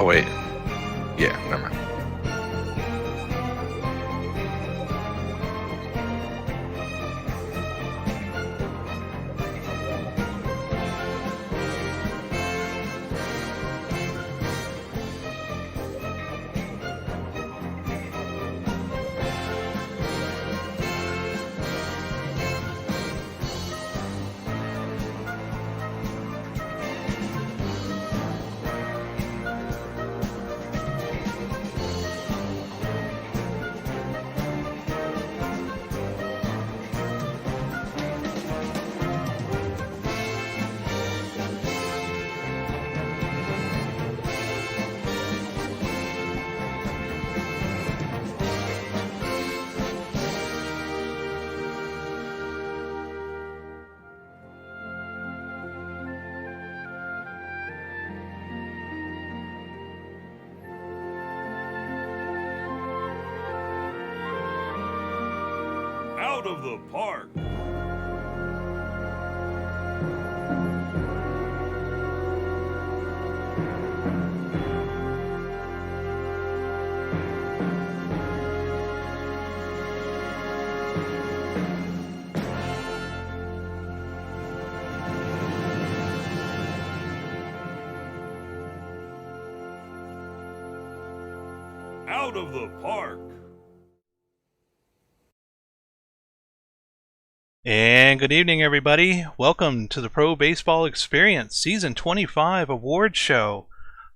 wait. Yeah, never mind. Out of the park. Out of the park. And good evening, everybody. Welcome to the Pro Baseball Experience Season 25 Award Show.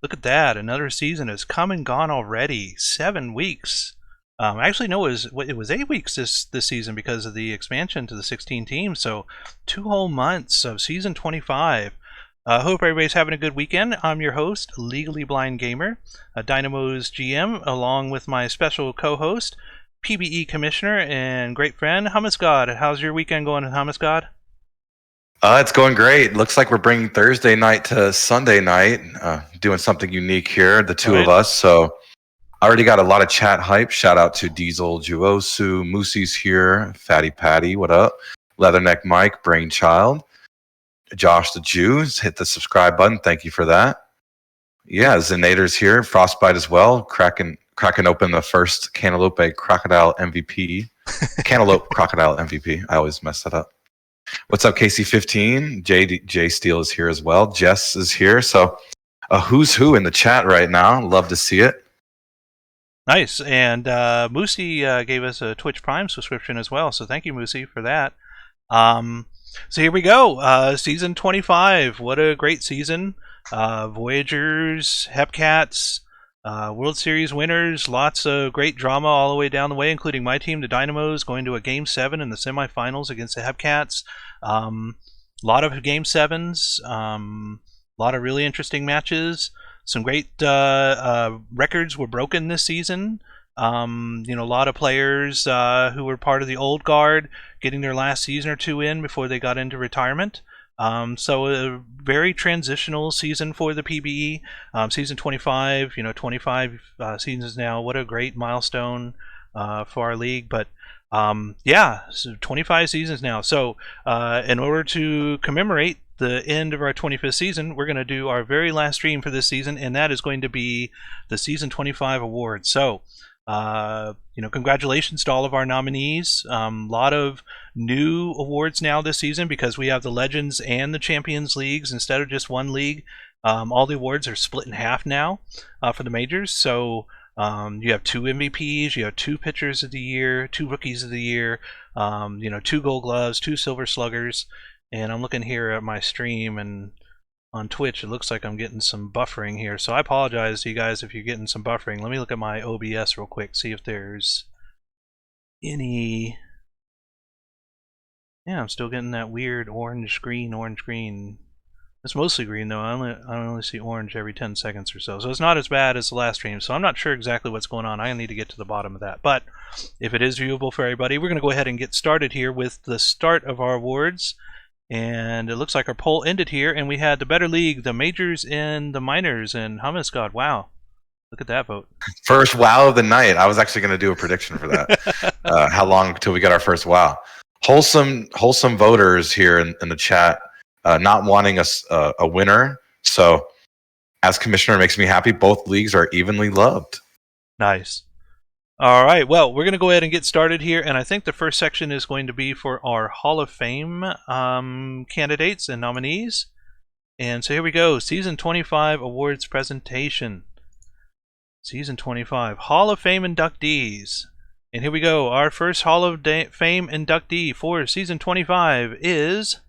Look at that. Another season has come and gone already. 7 weeks. Actually, no, it was 8 weeks this season because of the expansion to the 16 teams. So 2 whole months of Season 25. Hope everybody's having a good weekend. I'm your host, Legally Blind Gamer, Dynamo's GM, along with my special co-host, PBE Commissioner and great friend, Hummus God. How's your weekend going, Hummus God? It's going great. Looks like we're bringing Thursday night to Sunday night, doing something unique here, the two of us. So I already got a lot of chat hype. Shout out to Diesel Juosu, Moosey's here, Fatty Patty, what up? Leatherneck Mike, Brainchild, Josh the Jews, hit the subscribe button. Thank you for that. Yeah, Zenator's here, Frostbite as well, cracking open the first Cantaloupe Crocodile MVP. Cantaloupe Crocodile MVP. I always mess that up. What's up, KC15? J Steele is here as well. Jess is here. So a who's who in the chat right now. Love to see it. Nice. And Moosey gave us a Twitch Prime subscription as well. So thank you, Moosey, for that. So here we go. Season 25. What a great season. Voyagers, Hepcats, World Series winners, lots of great drama all the way down the way, including my team, the Dynamos, going to a Game 7 in the semifinals against the Hepcats. A lot of Game 7s, a lot of really interesting matches. Some great records were broken this season. A lot of players who were part of the old guard getting their last season or two in before they got into retirement. So a very transitional season for the PBE. Season 25, 25 seasons now. What a great milestone for our league. But so 25 seasons now. So in order to commemorate the end of our 25th season, we're going to do our very last stream for this season, and that is going to be the Season 25 Award. So congratulations to all of our nominees. A lot of new awards now this season because we have the Legends and the Champions Leagues instead of just one league. All the awards are split in half now for the majors. So you have 2 MVPs, you have 2 pitchers of the year, 2 rookies of the year, 2 Gold Gloves, 2 Silver Sluggers. And I'm looking here at my stream, and on Twitch, it looks like I'm getting some buffering here. So I apologize to you guys if you're getting some buffering. Let me look at my OBS real quick, see if there's any... Yeah, I'm still getting that weird orange green. It's mostly green though. I only see orange every 10 seconds or so. So it's not as bad as the last stream. So I'm not sure exactly what's going on. I need to get to the bottom of that. But if it is viewable for everybody, we're going to go ahead and get started here with the start of our awards. And it looks like our poll ended here, and we had the Better League, the Majors, and the Minors, and Hummus God. Wow. Look at that vote. First wow of the night. I was actually going to do a prediction for that. How long until we get our first wow? Wholesome voters here in the chat, not wanting a winner. So as commissioner, it makes me happy. Both leagues are evenly loved. Nice. All right. Well, we're going to go ahead and get started here, and I think the first section is going to be for our Hall of Fame candidates and nominees. And so here we go. Season 25 awards presentation. Season 25 Hall of Fame inductees. And here we go. Our first Hall of Fame inductee for Season 25 is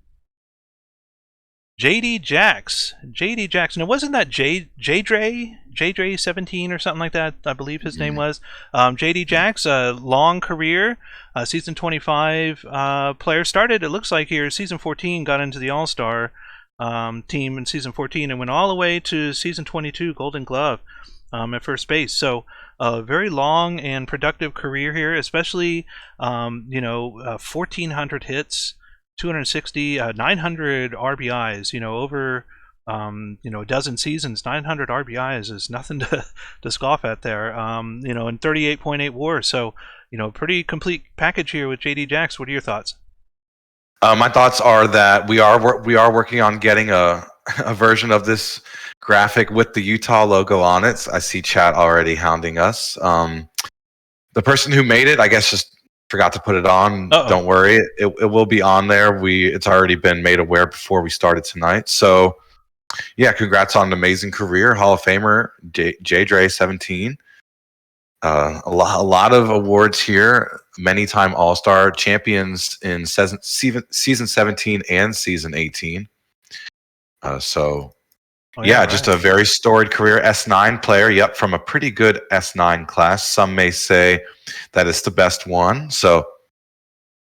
JD Jax. JD Jax. Now, wasn't that J-Dre 17 or something like that? I believe his name was. JD Jax, a long career. Season 25 player. Started, it looks like here, Season 14, got into the All-Star team in Season 14 and went all the way to Season 22, Golden Glove at first base. So, a very long and productive career here, especially, 1,400 hits. 260, 900 RBIs, over, a dozen seasons. 900 RBIs is nothing to scoff at there, and 38.8 WAR. So, pretty complete package here with JD Jax. What are your thoughts? My thoughts are that we are working on getting a version of this graphic with the Utah logo on it. I see chat already hounding us. The person who made it, I guess, just forgot to put it on. Uh-oh. Don't worry, it will be on there. It's already been made aware before we started tonight. So, yeah, congrats on an amazing career, Hall of Famer J-Dre 17. A lot of awards here. Many-time All-Star champions in season 17 and season 18. Just a very storied career. S9 player, yep, from a pretty good S9 class. Some may say that it's the best one. So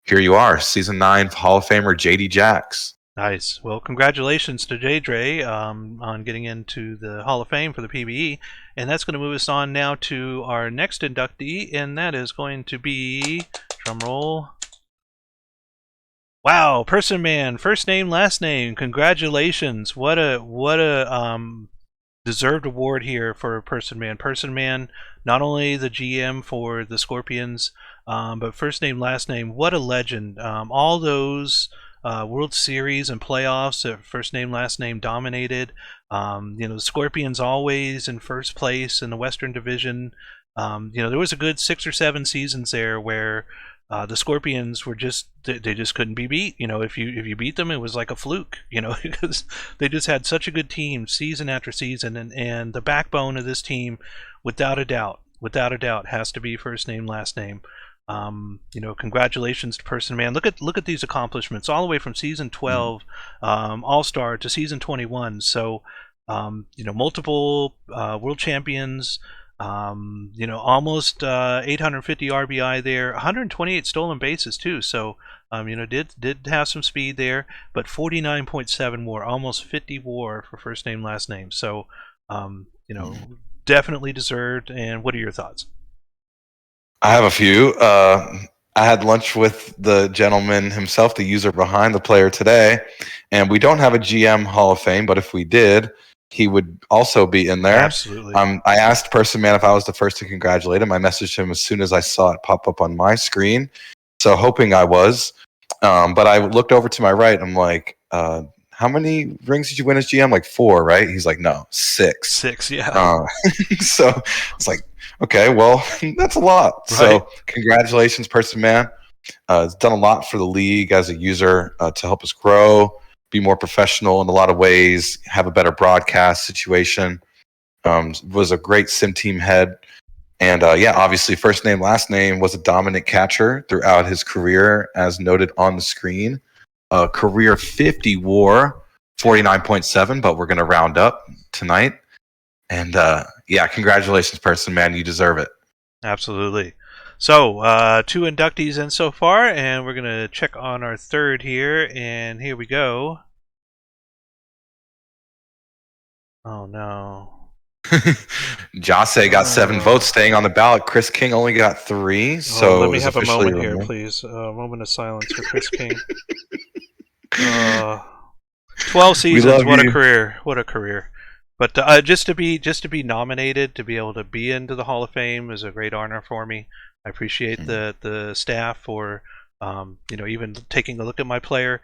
here you are, Season 9 Hall of Famer JD Jax. Nice. Well, congratulations to J-Dre on getting into the Hall of Fame for the PBE. And that's going to move us on now to our next inductee, and that is going to be, drumroll, wow, Person Man, first name, last name. Congratulations! What a deserved award here for Person Man. Person Man, not only the GM for the Scorpions, but first name, last name. What a legend! All those World Series and playoffs, first name, last name dominated. The Scorpions always in first place in the Western Division. There was a good 6 or 7 seasons there where the Scorpions were they just couldn't be beat. If you beat them, it was like a fluke, because they just had such a good team season after season, and the backbone of this team, without a doubt, has to be first name, last name. Congratulations to Person Man. Look at these accomplishments all the way from season 12 All-Star to season 21. So, multiple world champions. Almost 850 RBI there, 128 stolen bases too. So, did have some speed there, but 49.7 WAR, almost 50 WAR for first name, last name. So, definitely deserved. And what are your thoughts? I have a few. I had lunch with the gentleman himself, the user behind the player today, and we don't have a GM Hall of Fame, but if we did, he would also be in there. Absolutely. I asked Person Man if I was the first to congratulate him. I messaged him as soon as I saw it pop up on my screen, so hoping I was. But I looked over to my right. I'm like, how many rings did you win as GM? Like 4, right? He's like, no, 6. 6, yeah. So it's like, okay, well, that's a lot. Right. So congratulations, Person Man. It's done a lot for the league as a user to help us grow, be more professional in a lot of ways, have a better broadcast situation. Was a great sim team head. And obviously first name, last name, was a dominant catcher throughout his career, as noted on the screen. Career 50 WAR, 49.7, but we're going to round up tonight. And congratulations, Person Man. You deserve it. Absolutely. So, 2 inductees in so far, and we're going to check on our third here, and here we go. Oh, no. Jase got 7 votes, staying on the ballot. Chris King only got 3. So let me have a moment here, please. A moment of silence for Chris King. 12 seasons. What a career! What a career! But just to be nominated, to be able to be into the Hall of Fame is a great honor for me. I appreciate the staff for even taking a look at my player.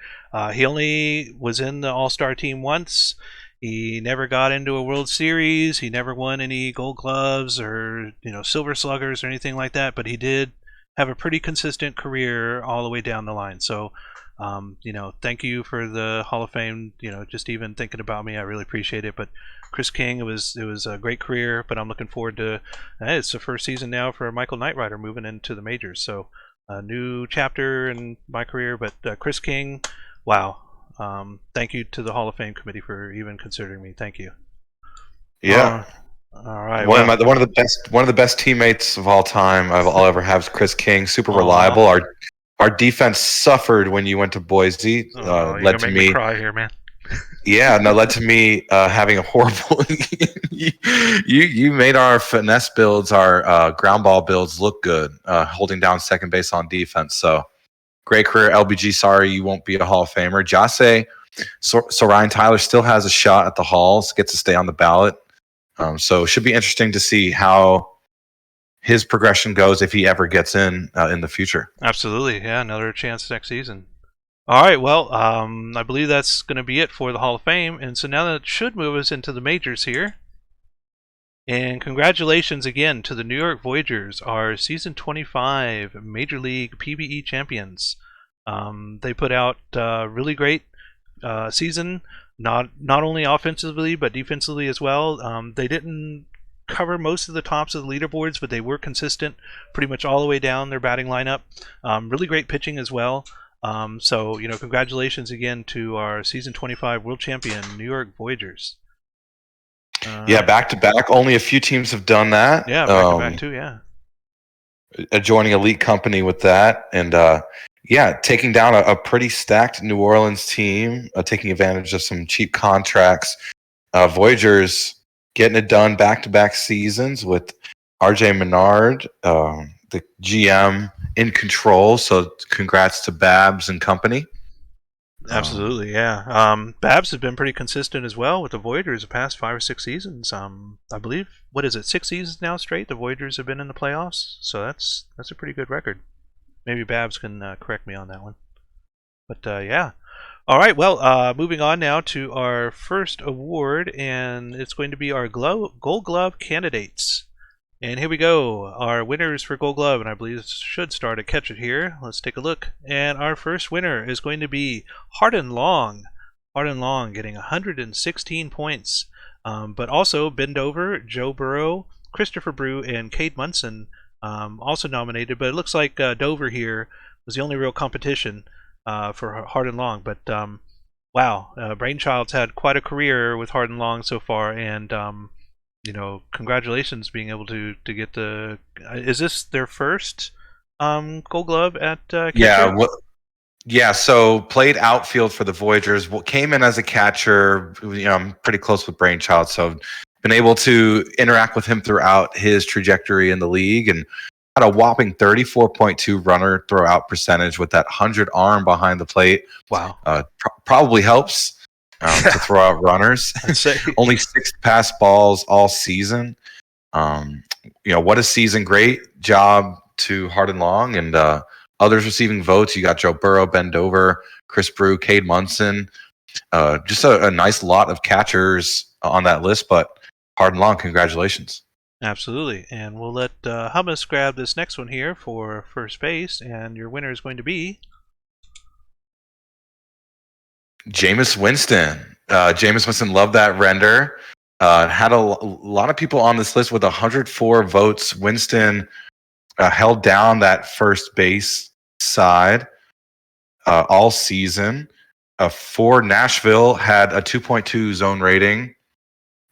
He only was in the All-Star team once. He never got into a World Series. He never won any Gold Gloves or Silver Sluggers or anything like that. But he did have a pretty consistent career all the way down the line. So, thank you for the Hall of Fame. Just even thinking about me, I really appreciate it. But Chris King, it was a great career. But I'm looking forward to it's the first season now for Michael Knightrider moving into the majors. So a new chapter in my career. But Chris King, wow. Thank you to the Hall of Fame committee for even considering me. Thank you. Yeah. All right. One of the best teammates of all time I'll ever have is Chris King. Super reliable. Our defense suffered when you went to Boise. Led to me cry here, man. Yeah, no, led to me having a horrible. you made our finesse builds, our ground ball builds look good, holding down second base on defense. So great career, LBG. Sorry you won't be a Hall of Famer. Jase, so Ryan Tyler still has a shot at the Halls, gets to stay on the ballot. So it should be interesting to see how his progression goes if he ever gets in the future. Absolutely, yeah, another chance next season. All right, well, I believe that's going to be it for the Hall of Fame, and so now that should move us into the majors here. And congratulations again to the New York Voyagers, our Season 25 Major League PBE champions. They put out a really great season, not only offensively but defensively as well. They didn't cover most of the tops of the leaderboards, but they were consistent pretty much all the way down their batting lineup. Really great pitching as well. So congratulations again to our Season 25 World Champion New York Voyagers. Yeah, back to back. Only a few teams have done that. Yeah, back to back too. Yeah. Joining elite company with that, and taking down a pretty stacked New Orleans team, taking advantage of some cheap contracts. Voyagers getting it done back to back seasons with RJ Menard, the GM in control. So congrats to Babs and company. Absolutely, yeah. Babs has been pretty consistent as well with the Voyagers the past 5 or 6 seasons. I believe, 6 seasons now straight the Voyagers have been in the playoffs. So that's a pretty good record. Maybe Babs can correct me on that one. But yeah. All right, well, moving on now to our first award, and it's going to be our Gold Glove candidates. And here we go, our winners for Gold Glove, and I believe this should start a catch it here. Let's take a look. And our first winner is going to be Hardin Long. Hardin Long getting 116 points. But also Bend Over, Joe Burrow, Christopher Brew, and Cade Munson also nominated. But it looks like Dover here was the only real competition for Hardin Long. But wow, Brainchild's had quite a career with Hardin Long so far, and congratulations being able to get the. Is this their first Gold Glove at catcher? Yeah. So played outfield for the Voyagers. Came in as a catcher. I'm pretty close with Brainchild, so been able to interact with him throughout his trajectory in the league, and had a whopping 34.2 runner throwout percentage with that 100 arm behind the plate. Wow. Probably helps. To throw out runners. Only 6 pass balls all season. What a season. Great job to Hardin Long and others receiving votes. You got Joe Burrow, Ben Dover, Chris Brew, Cade Munson. Just a nice lot of catchers on that list, but Hardin Long, congratulations. Absolutely. And we'll let Hummus grab this next one here for first base, and your winner is going to be Jameis Winston. Jameis Winston, loved that render. Had a lot of people on this list with 104 votes. Winston held down that first base side all season. For Nashville, had a 2.2 zone rating,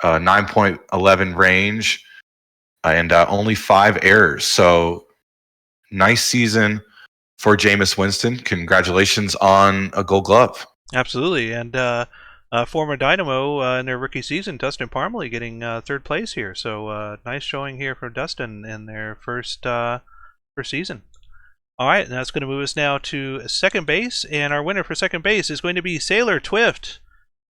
9.11 range, and only 5 errors. So nice season for Jameis Winston. Congratulations on a Gold Glove. Absolutely, and former Dynamo in their rookie season, Dustin Parmalee getting 3rd place here. So nice showing here for Dustin in their first season. All right, and that's going to move us now to second base, and our winner for second base is going to be Sailor Twift.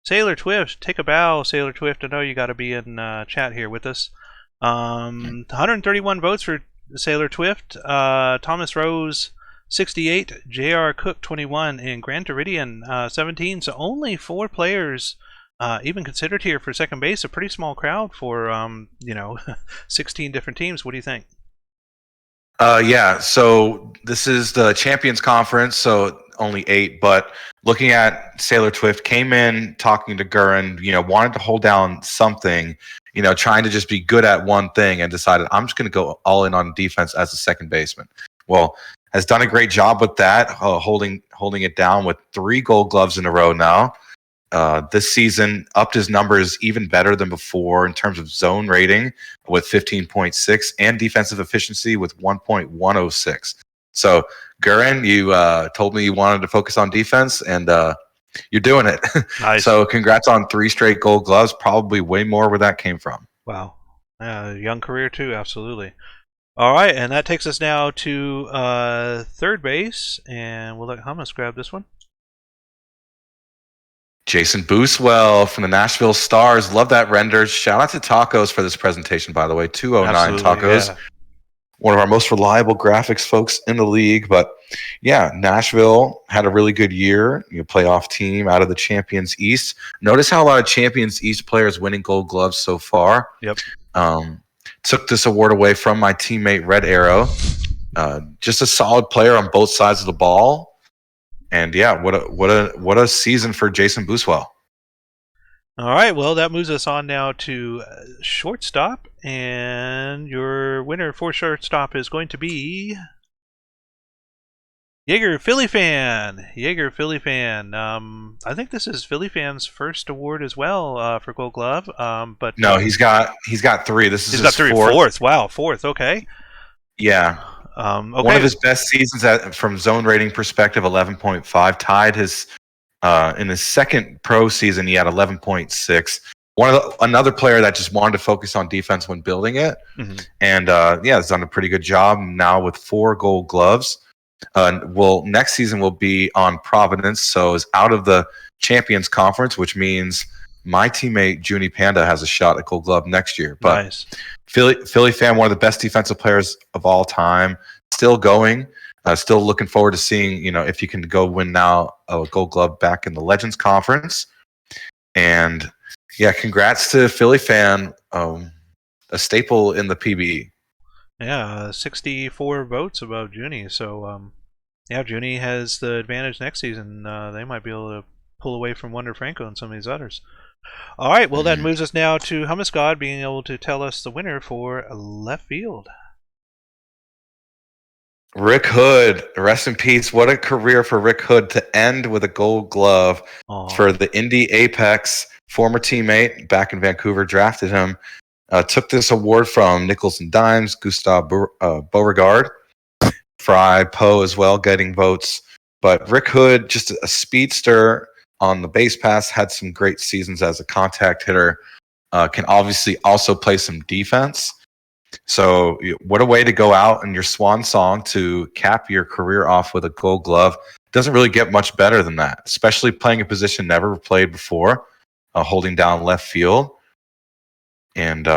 Sailor Twift, take a bow, Sailor Twift. I know you got to be in chat here with us. 131 votes for Sailor Twift. Thomas Rose, 68, J.R. Cook 21, and Grant Iridian 17. So only 4 players even considered here for second base. A pretty small crowd for 16 different teams. What do you think? Yeah, so this is the Champions Conference, so only 8. But looking at Sailor Twift, came in talking to Gurin, wanted to hold down something, trying to just be good at one thing, and decided I'm just going to go all in on defense as a second baseman. Well, has done a great job with that, holding it down with 3 Gold Gloves in a row now. This season upped his numbers even better than before in terms of zone rating with 15.6 and defensive efficiency with 1.106. So, Gurin, you told me you wanted to focus on defense, and you're doing it. Nice. So, congrats on 3 straight Gold Gloves. Probably way more where that came from. Wow. Young career, too. Absolutely. All right, and that takes us now to third base, and we'll let Hummus grab this one. Jason Booswell from the Nashville Stars. Love that render. Shout out to Tacos for this presentation, by the way. 209 Absolutely, Tacos. yeah. One of our most reliable graphics folks in the league. But yeah, Nashville had a really good year. Playoff team out of the Champions East. Notice how a lot of Champions East players winning Gold Gloves so far. Yep. Took this award away from my teammate Red Arrow. Just a solid player on both sides of the ball. And yeah, what a season for Jason Booswell. All right, well, that moves us on now to shortstop, and your winner for shortstop is going to be Jaeger Philly Fan. Jaeger Philly Fan. I think this is Philly Fan's first award as well for Gold Glove. But no, he's got 3. This is he's his got 3. Fourth. Wow, fourth. Okay. Yeah. Okay. One of his best seasons from zone rating perspective, 11.5. Tied his in his second pro season, he had 11.6. Another player that just wanted to focus on defense when building it, and has done a pretty good job now with 4 Gold Gloves. Next season will be on Providence, so is out of the Champions Conference, which means my teammate Junie Panda has a shot at Gold Glove next year. But nice. Philly Fan, one of the best defensive players of all time, still going. Still looking forward to seeing, if you can go win now a Gold Glove back in the Legends Conference. And yeah, congrats to Philly Fan, a staple in the PBE. Yeah, 64 votes above Junie. So, Junie has the advantage next season. They might be able to pull away from Wonder Franco and some of these others. All right, well, that moves us now to Hummus God being able to tell us the winner for left field. Rick Hood, rest in peace. What a career for Rick Hood to end with a Gold Glove. For the Indy Apex. Former teammate back in Vancouver drafted him. Took this award from Nickels and Dimes, Gustav Beauregard, Fry, Poe as well, getting votes. But Rick Hood, just a speedster on the base pass, had some great seasons as a contact hitter. Can obviously also play some defense. So what a way to go out in your swan song to cap your career off with a Gold Glove. Doesn't really get much better than that, especially playing a position never played before, holding down left field. And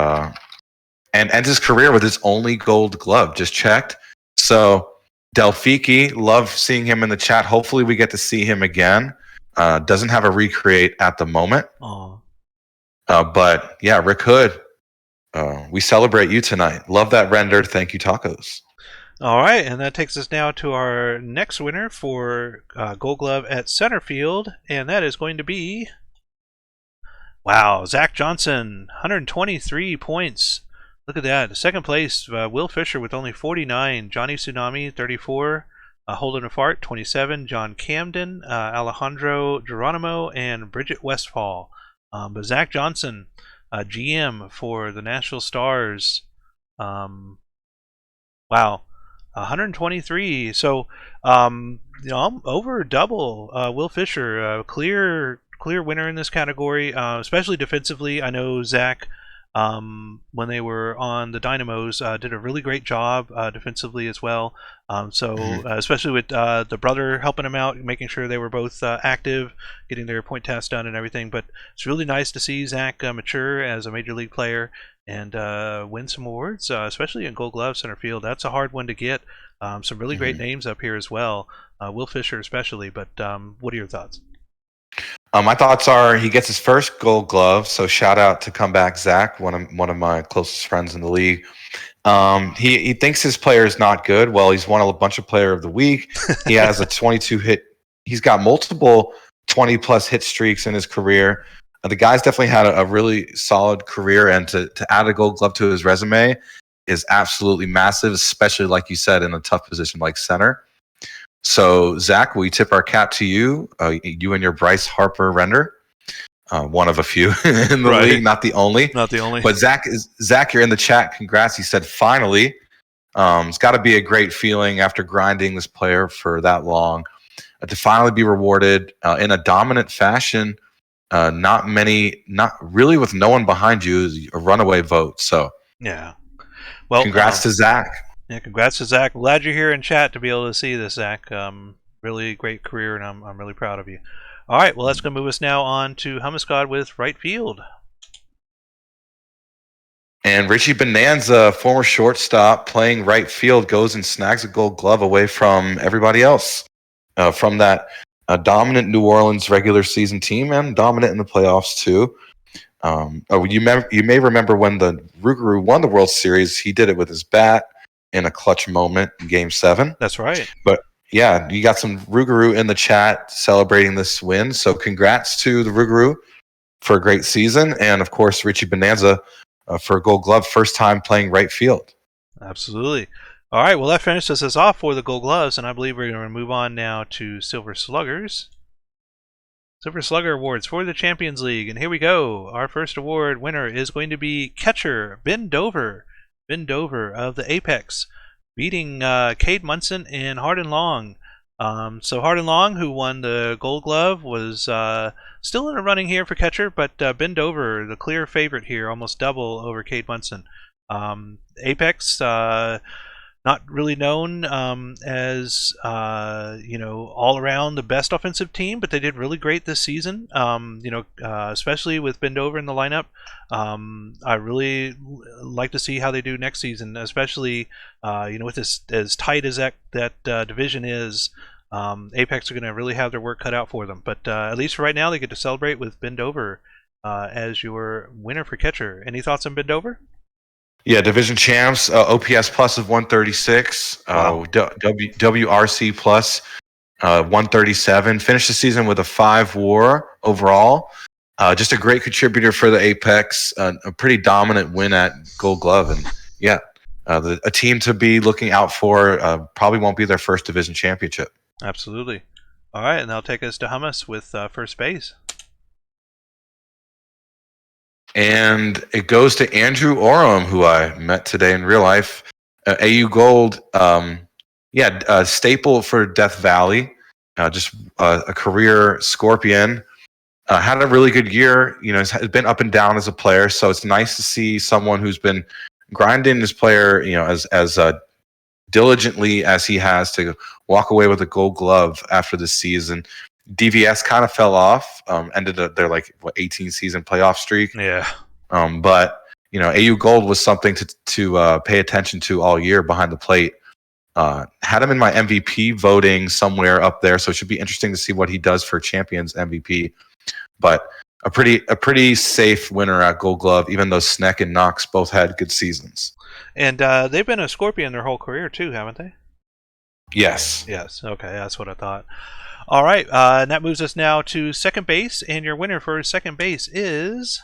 ends his career with his only Gold Glove. Just checked. So Delphiki, love seeing him in the chat. Hopefully we get to see him again. Doesn't have a recreate at the moment. But yeah, Rick Hood, we celebrate you tonight. Love that render. Thank you, Tacos. All right, and that takes us now to our next winner for Gold Glove at center field, and that is going to be, wow, Zach Johnson, 123 points. Look at that. Second place, Will Fisher with only 49, Johnny Tsunami, 34, Holden Afart, 27, John Camden, Alejandro Geronimo, and Bridget Westfall. But Zach Johnson, GM for the Nashville Stars, wow, 123. So, over double. Will Fisher, clear winner in this category, especially defensively. I know Zach, when they were on the Dynamos, did a really great job defensively as well. Especially with the brother helping him out, making sure they were both active, getting their point test done and everything. But it's really nice to see Zach mature as a major league player and win some awards, especially in Gold Glove center field. That's a hard one to get. Some really great names up here as well. Will Fisher especially. But what are your thoughts? My thoughts are he gets his first Gold Glove, so shout out to comeback Zach, one of my closest friends in the league. He thinks his player is not good. Well, he's won a bunch of Player of the Week. He has a 22 hit. He's got multiple 20 plus hit streaks in his career. The guy's definitely had a really solid career, and to add a Gold Glove to his resume is absolutely massive, especially like you said in a tough position like center. So, Zach, we tip our cap to you, you and your Bryce Harper render, one of a few in the league, not the only. Not the only. But Zach, you're in the chat. Congrats. He said, finally. It's got to be a great feeling after grinding this player for that long to finally be rewarded in a dominant fashion. Not really with no one behind you, a runaway vote. So, yeah. Well, congrats to Zach. Yeah, congrats to Zach. Glad you're here in chat to be able to see this, Zach. Really great career, and I'm really proud of you. All right, well, that's going to move us now on to Hummus God with right field. And Richie Bonanza, former shortstop, playing right field, goes and snags a Gold Glove away from everybody else. From that dominant New Orleans regular season team and dominant in the playoffs too. You may remember when the Rougarou won the World Series, he did it with his bat in a clutch moment in Game 7. That's right. But yeah, you got some Rougarou in the chat celebrating this win. So congrats to the Rougarou for a great season. And of course, Richie Bonanza for a Gold Glove, first time playing right field. Absolutely. All right, well, that finishes us off for the Gold Gloves, and I believe we're going to move on now to Silver Sluggers. Silver Slugger Awards for the Champions League. And here we go. Our first award winner is going to be catcher Ben Dover. Ben Dover of the Apex, beating Cade Munson and Hardin Long. So Hardin Long, who won the Gold Glove, was still in a running here for catcher, but Ben Dover, the clear favorite here, almost double over Cade Munson. Apex, not really known as all around the best offensive team, but they did really great this season. Especially with Ben Dover in the lineup. I really like to see how they do next season, especially with this as tight as that division is. Apex are going to really have their work cut out for them. But at least for right now, they get to celebrate with Ben Dover as your winner for catcher. Any thoughts on Ben Dover? Yeah, division champs, OPS plus of 136, Wow. WRC plus 137. Finished the season with a 5 WAR overall. Just a great contributor for the Apex. A pretty dominant win at Gold Glove, and yeah, a team to be looking out for. Probably won't be their first division championship. Absolutely. All right, and that'll take us to Hummus with first base. And it goes to Andrew Oram, who I met today in real life. AU Gold, staple for Death Valley. Just a career Scorpion. Had a really good year. Has been up and down as a player, so it's nice to see someone who's been grinding his player, as diligently as he has to walk away with a Gold Glove after the season. DVS kind of fell off, ended their 18 season playoff streak. Yeah. But AU Gold was something to pay attention to all year behind the plate. Had him in my MVP voting somewhere up there, so it should be interesting to see what he does for Champions MVP. But a pretty safe winner at Gold Glove, even though Sneck and Knox both had good seasons. And they've been a Scorpion their whole career too, haven't they? Yes. Yes. Okay, that's what I thought. All right, and that moves us now to second base, and your winner for second base is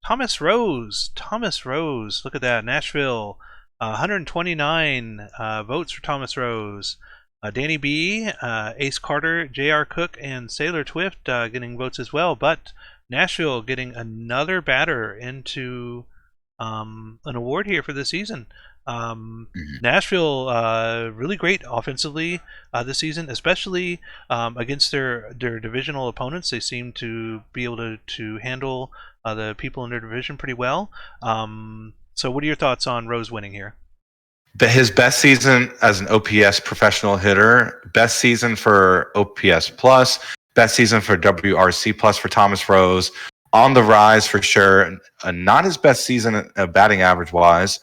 Thomas Rose. Thomas Rose, look at that, Nashville, 129 votes for Thomas Rose. Danny B, Ace Carter, J.R. Cook, and Sailor Twift getting votes as well, but Nashville getting another batter into an award here for the season. Nashville really great offensively this season, especially against their divisional opponents. They seem to be able to handle the people in their division pretty well. So what are your thoughts on Rose winning here? His best season as an OPS professional hitter, best season for OPS plus, best season for WRC plus for Thomas Rose. On the rise for sure. Not his best season batting average wise.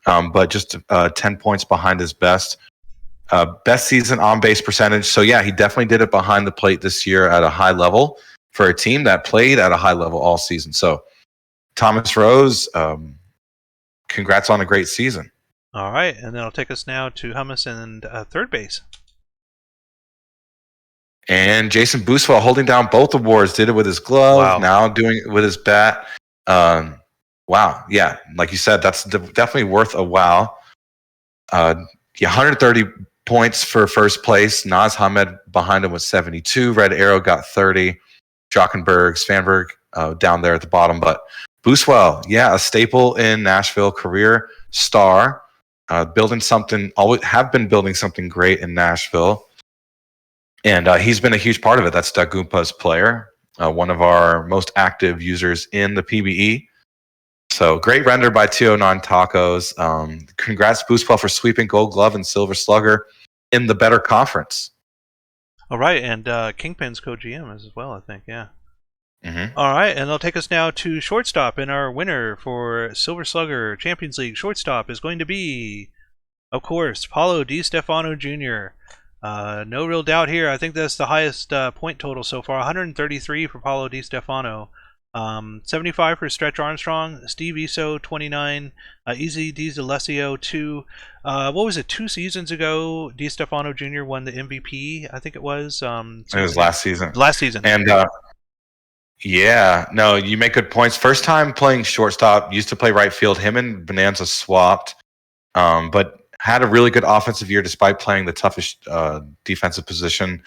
But just 10 points behind his best. Best season on base percentage. So yeah, he definitely did it behind the plate this year at a high level. for a team that played at a high level all season. So, Thomas Rose, congrats on a great season. All right, and that'll take us now to Hummus and third base. And Jason Booswell holding down both awards, did it with his glove, Wow. now doing it with his bat. Wow, yeah, like you said, that's definitely worth a wow. 130 points for first place. Naz Hamed behind him with 72. Red Arrow got 30. Jockenberg, Svanberg down there at the bottom. But Booswell, yeah, a staple in Nashville, career star, building something. Always have been building something great in Nashville, and he's been a huge part of it. That's Doug Goompa's player, one of our most active users in the PBE. So great render by 209 Tacos. Congrats, Booswell, for sweeping Gold Glove and Silver Slugger in the better conference. All right, and Kingpin's co-GM as well, I think, yeah. Mm-hmm. All right, and they'll take us now to shortstop, and our winner for Silver Slugger Champions League shortstop is going to be, of course, Paulo Di Stefano Jr. No real doubt here. I think that's the highest point total so far, 133 for Paulo Di Stefano. 75 for Stretch Armstrong, Steve Iso 29, Easy Di D'Alessio 2. What was it? 2 seasons ago, Di Stefano Jr. won the MVP. I think it was. It was last season. Last season. And yeah, no, you make good points. First time playing shortstop, used to play right field. Him and Bonanza swapped, but had a really good offensive year despite playing the toughest defensive position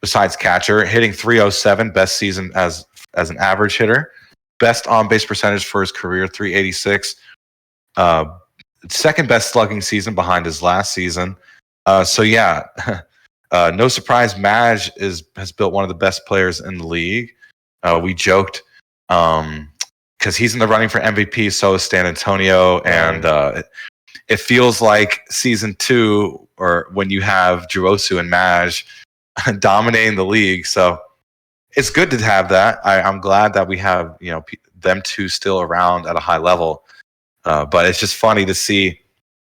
besides catcher. Hitting .307, best season as an average hitter. Best on-base percentage for his career, .386. Second best slugging season behind his last season. So yeah, no surprise, Madge has built one of the best players in the league. We joked because he's in the running for MVP, so is Stan Antonio, and it feels like season 2, or when you have Jirosu and Madge dominating the league. So it's good to have that. I'm glad that we have them two still around at a high level. But it's just funny to see,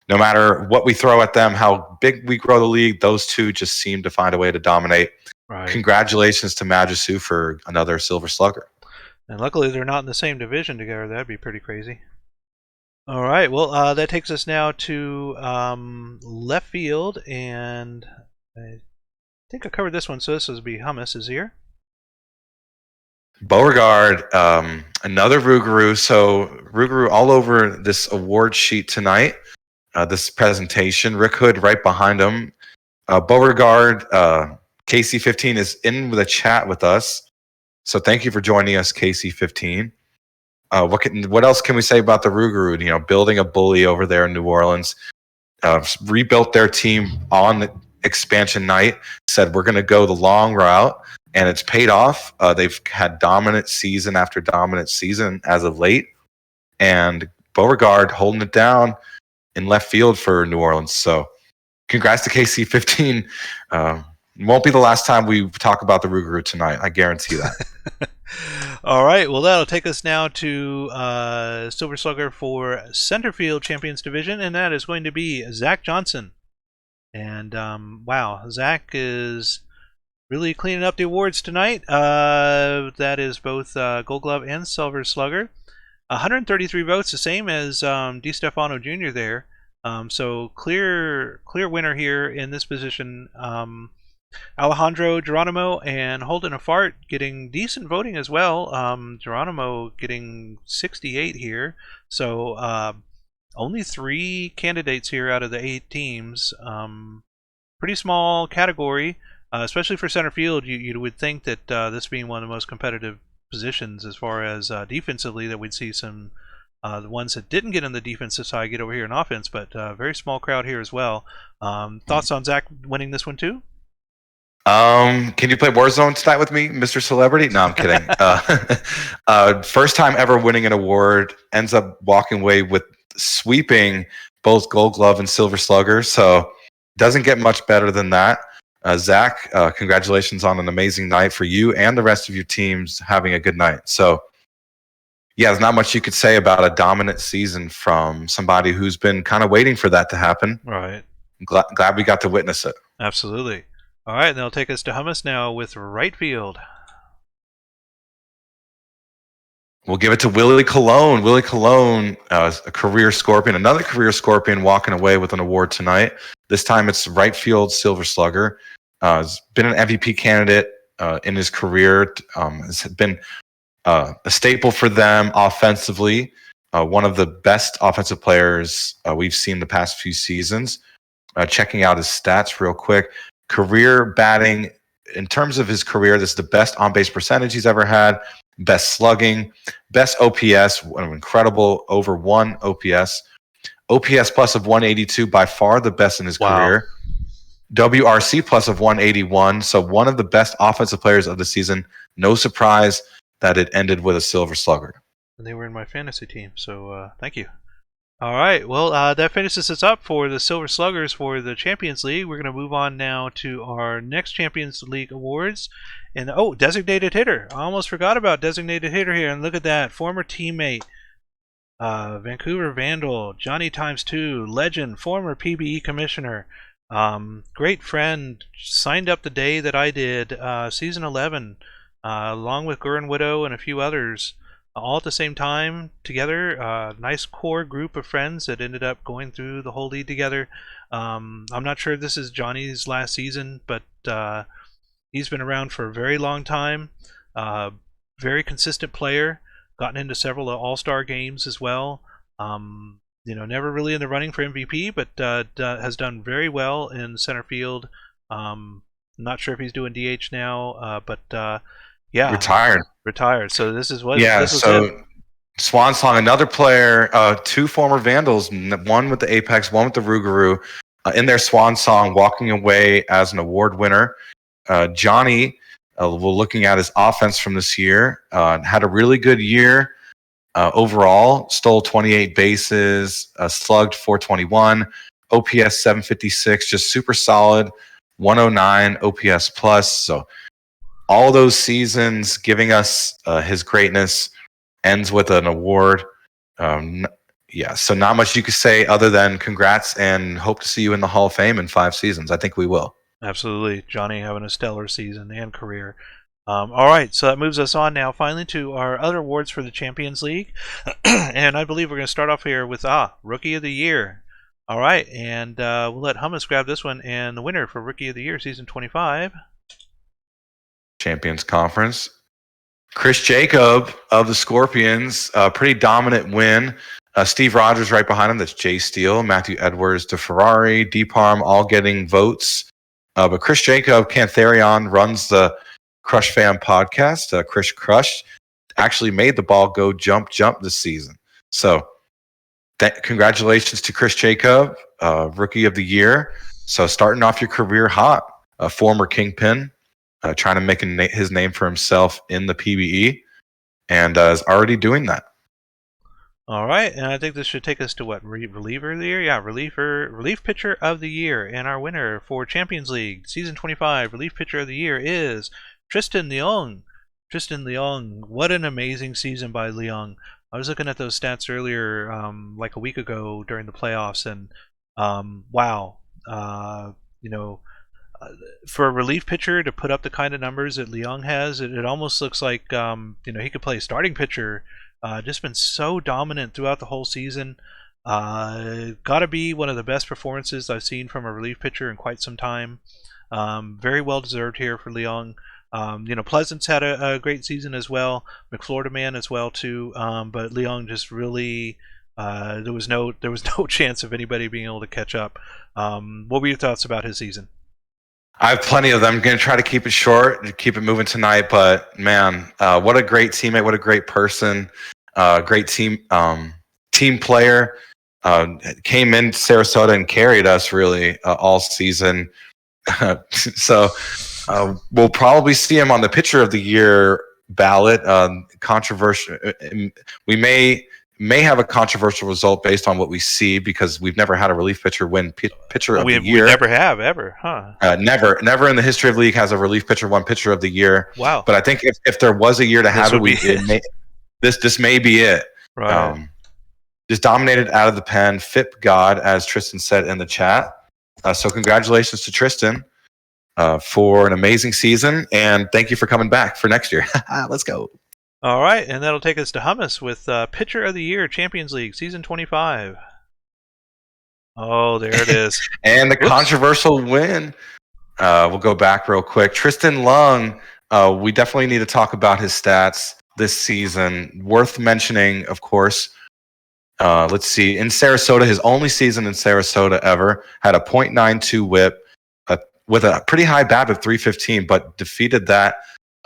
no matter what we throw at them, how big we grow the league, those two just seem to find a way to dominate. Right. Congratulations to Majisu for another Silver Slugger. And luckily they're not in the same division together. That'd be pretty crazy. All right, well, that takes us now to left field, and I think I covered this one, so this will be Hummus is here. Beauregard, another Rougarou. So Rougarou all over this award sheet tonight, this presentation. Rick Hood right behind him. Beauregard, KC15 is in the chat with us. So thank you for joining us, KC15. What else can we say about the Rougarou? Building a bully over there in New Orleans. Rebuilt their team on expansion night. Said we're going to go the long route. And it's paid off. They've had dominant season after dominant season as of late. And Beauregard holding it down in left field for New Orleans. So congrats to KC15. Won't be the last time we talk about the Rougarou tonight. I guarantee that. All right. Well, that'll take us now to Silver Slugger for Center Field Champions Division. And that is going to be Zach Johnson. And wow, Zach is really cleaning up the awards tonight. That is both Gold Glove and Silver Slugger. 133 votes, the same as Di Stefano Jr. there. So clear winner here in this position. Alejandro Geronimo and Holden Afart getting decent voting as well. Geronimo getting 68 here. So only 3 candidates here out of the 8 teams. Pretty small category. Especially for center field, you would think that this being one of the most competitive positions as far as defensively, that we'd see some the ones that didn't get on the defensive side get over here in offense, but very small crowd here as well. Thoughts on Zach winning this one too? Can you play Warzone tonight with me, Mr. Celebrity? No, I'm kidding. First time ever winning an award, ends up walking away with sweeping both Gold Glove and Silver Slugger, so doesn't get much better than that. Zach, congratulations on an amazing night for you and the rest of your teams having a good night. So, yeah, there's not much you could say about a dominant season from somebody who's been kind of waiting for that to happen. Right. Glad we got to witness it. Absolutely. All right, and they'll take us to Hummus now with right field. We'll give it to Willie Colon. Willie Colon, a career Scorpion, another career Scorpion walking away with an award tonight. This time it's right field Silver Slugger. Has been an MVP candidate in his career. Has been a staple for them offensively. One of the best offensive players we've seen the past few seasons. Checking out his stats real quick. Career batting, in terms of his career, this is the best on-base percentage he's ever had. Best slugging, best OPS, an incredible over 1 OPS. OPS plus of 182, by far the best in his career. WRC plus of 181, so one of the best offensive players of the season. No surprise that it ended with a Silver Slugger. And they were in my fantasy team, so thank you. All right, well, that finishes us up for the Silver Sluggers for the Champions League. We're going to move on now to our next Champions League awards. And designated hitter. I almost forgot about designated hitter here. And look at that, former teammate, Vancouver Vandal, Johnny x2, legend, former PBE commissioner, great friend, signed up the day that I did, season 11, along with Gurren Widow and a few others. All at the same time together. Nice core group of friends that ended up going through the whole league together. I'm not sure if this is Johnny's last season, but he's been around for a very long time. Very consistent player. Gotten into several All-Star games as well. Never really in the running for MVP, but has done very well in center field. Not sure if he's doing DH now, but yeah, retired. So this is what. Yeah. This so Swan Song, another player, 2 former Vandals, one with the Apex, one with the Rougarou, in their Swan Song, walking away as an award winner. Johnny, we're looking at his offense from this year, had a really good year overall. Stole 28 bases, slugged 421, OPS 756, just super solid. 109 OPS plus. So all those seasons giving us his greatness, ends with an award. So not much you could say other than congrats and hope to see you in the Hall of Fame in 5 seasons. I think we will. Absolutely. Johnny having a stellar season and career. All right, so that moves us on now finally to our other awards for the Champions League. And I believe we're going to start off here with Rookie of the Year. All right, and we'll let Hummus grab this one. And the winner for Rookie of the Year, Season 25. Champions Conference. Chris Jacob of the Scorpions, pretty dominant win. Steve Rogers right behind him. That's Jay Steele, Matthew Edwards, DeFerrari, Deparm, all getting votes. But Chris Jacob, Cantharion, runs the Crush Fam podcast. Chris Crush actually made the ball go jump this season. So congratulations to Chris Jacob, Rookie of the Year. So starting off your career hot, a former Kingpin, trying to make his name for himself in the PBE, and is already doing that. All right, and I think this should take us to what? Reliever of the Year? Yeah, Relief Pitcher of the Year. And our winner for Champions League, Season 25, Relief Pitcher of the Year is Tristan Leung. Tristan Leung, what an amazing season by Leung. I was looking at those stats earlier, like a week ago during the playoffs, and wow. For a relief pitcher to put up the kind of numbers that Leung has, it almost looks like he could play starting pitcher. Just been so dominant throughout the whole season. Got to be one of the best performances I've seen from a relief pitcher in quite some time. Very well deserved here for Leung. Pleasance had a great season as well. McFlorida Man as well too. But Leung just really there was no chance of anybody being able to catch up. What were your thoughts about his season? I have plenty of them. I'm going to try to keep it short, keep it moving tonight. But man, what a great teammate! What a great person! Great team player. Came in Sarasota and carried us really all season. So we'll probably see him on the Pitcher of the Year ballot. Controversial. We may have a controversial result based on what we see, because we've never had a relief pitcher win Pitcher of the Year. We never have, ever, huh? Never in the history of the league has a relief pitcher won Pitcher of the Year. Wow. But I think if there was a year to have it, this may be it. Right. Just dominated out of the pen, FIP God, as Tristan said in the chat. So congratulations to Tristan for an amazing season, and thank you for coming back for next year. Let's go. All right, and that'll take us to Hummus with Pitcher of the Year, Champions League, Season 25. Oh, there it is. And the Whoops. controversial win. We'll go back real quick. Tristan Lung, we definitely need to talk about his stats this season. Worth mentioning, of course. Let's see. In Sarasota, his only season in Sarasota ever, had a .92 whip with a pretty high BABIP of 315, but defeated that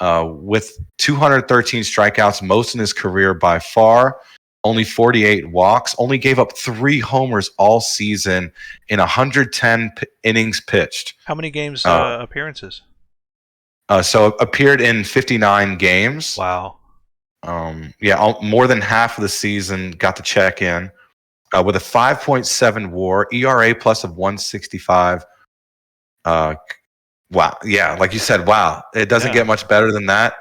with 213 strikeouts, most in his career by far. Only 48 walks. Only gave up 3 homers all season in 110 innings pitched. How many games appearances? So appeared in 59 games. Wow. More than half of the season got to check in with a 5.7 WAR, ERA plus of 165. Wow. Yeah, like you said, wow. It doesn't get much better than that.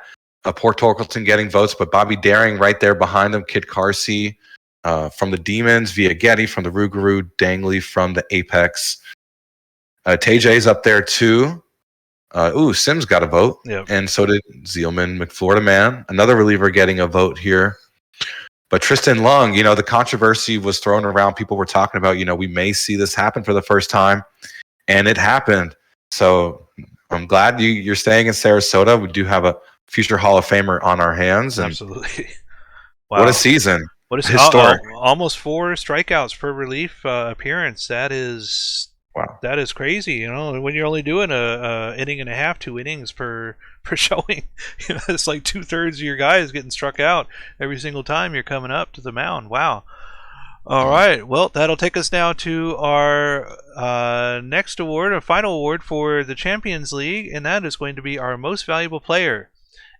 Port Torkelson getting votes, but Bobby Daring right there behind him. Kid Carsey from the Demons, Via Getty from the Rougarou, Dangley from the Apex. TJ's up there too. Sims got a vote, and so did Zielman, McFlorida Man, another reliever getting a vote here. But Tristan Lung, the controversy was thrown around. People were talking about, we may see this happen for the first time, and it happened. So I'm glad you're staying in Sarasota. We do have a future Hall of Famer on our hands. And absolutely. Wow. What a season. What is historic. Almost 4 strikeouts per relief appearance. That is That is crazy. When you're only doing a inning and a half, 2 innings per showing, it's like 2/3 of your guys getting struck out every single time you're coming up to the mound. Wow. All right. Well, that'll take us now to our next award, our final award for the Champions League, and that is going to be our most valuable player.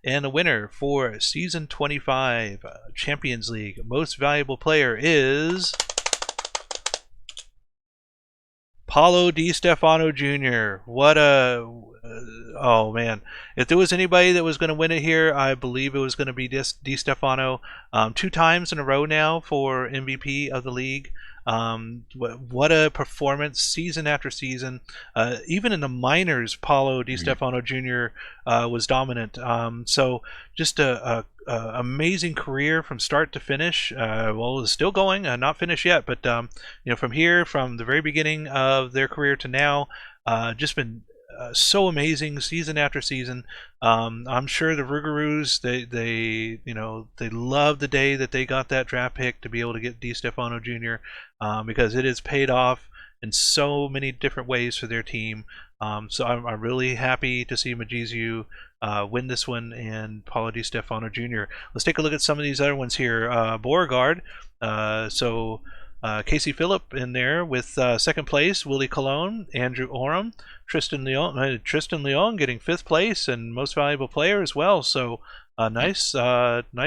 And the winner for Season 25 Champions League most valuable player is Paulo Di Stefano Jr. What a... oh, man. If there was anybody that was going to win it here, I believe it was going to be Di Stefano. 2 times in a row now for MVP of the league. What a performance season after season. Even in the minors, Paulo Di Stefano Jr. Was dominant. So just a amazing career from start to finish. It's still going, not finished yet, but from the very beginning of their career to now, just been so amazing season after season. I'm sure the Rougarous, they love the day that they got that draft pick to be able to get Di Stefano Jr. Because it has paid off in so many different ways for their team. So I'm really happy to see Majizu win this one and Paulo Di Stefano Jr. Let's take a look at some of these other ones here. Beauregard. Casey Phillip in there with second place, Willie Colon, Andrew Oram, Tristan Leon getting 5th place and most valuable player as well. So nice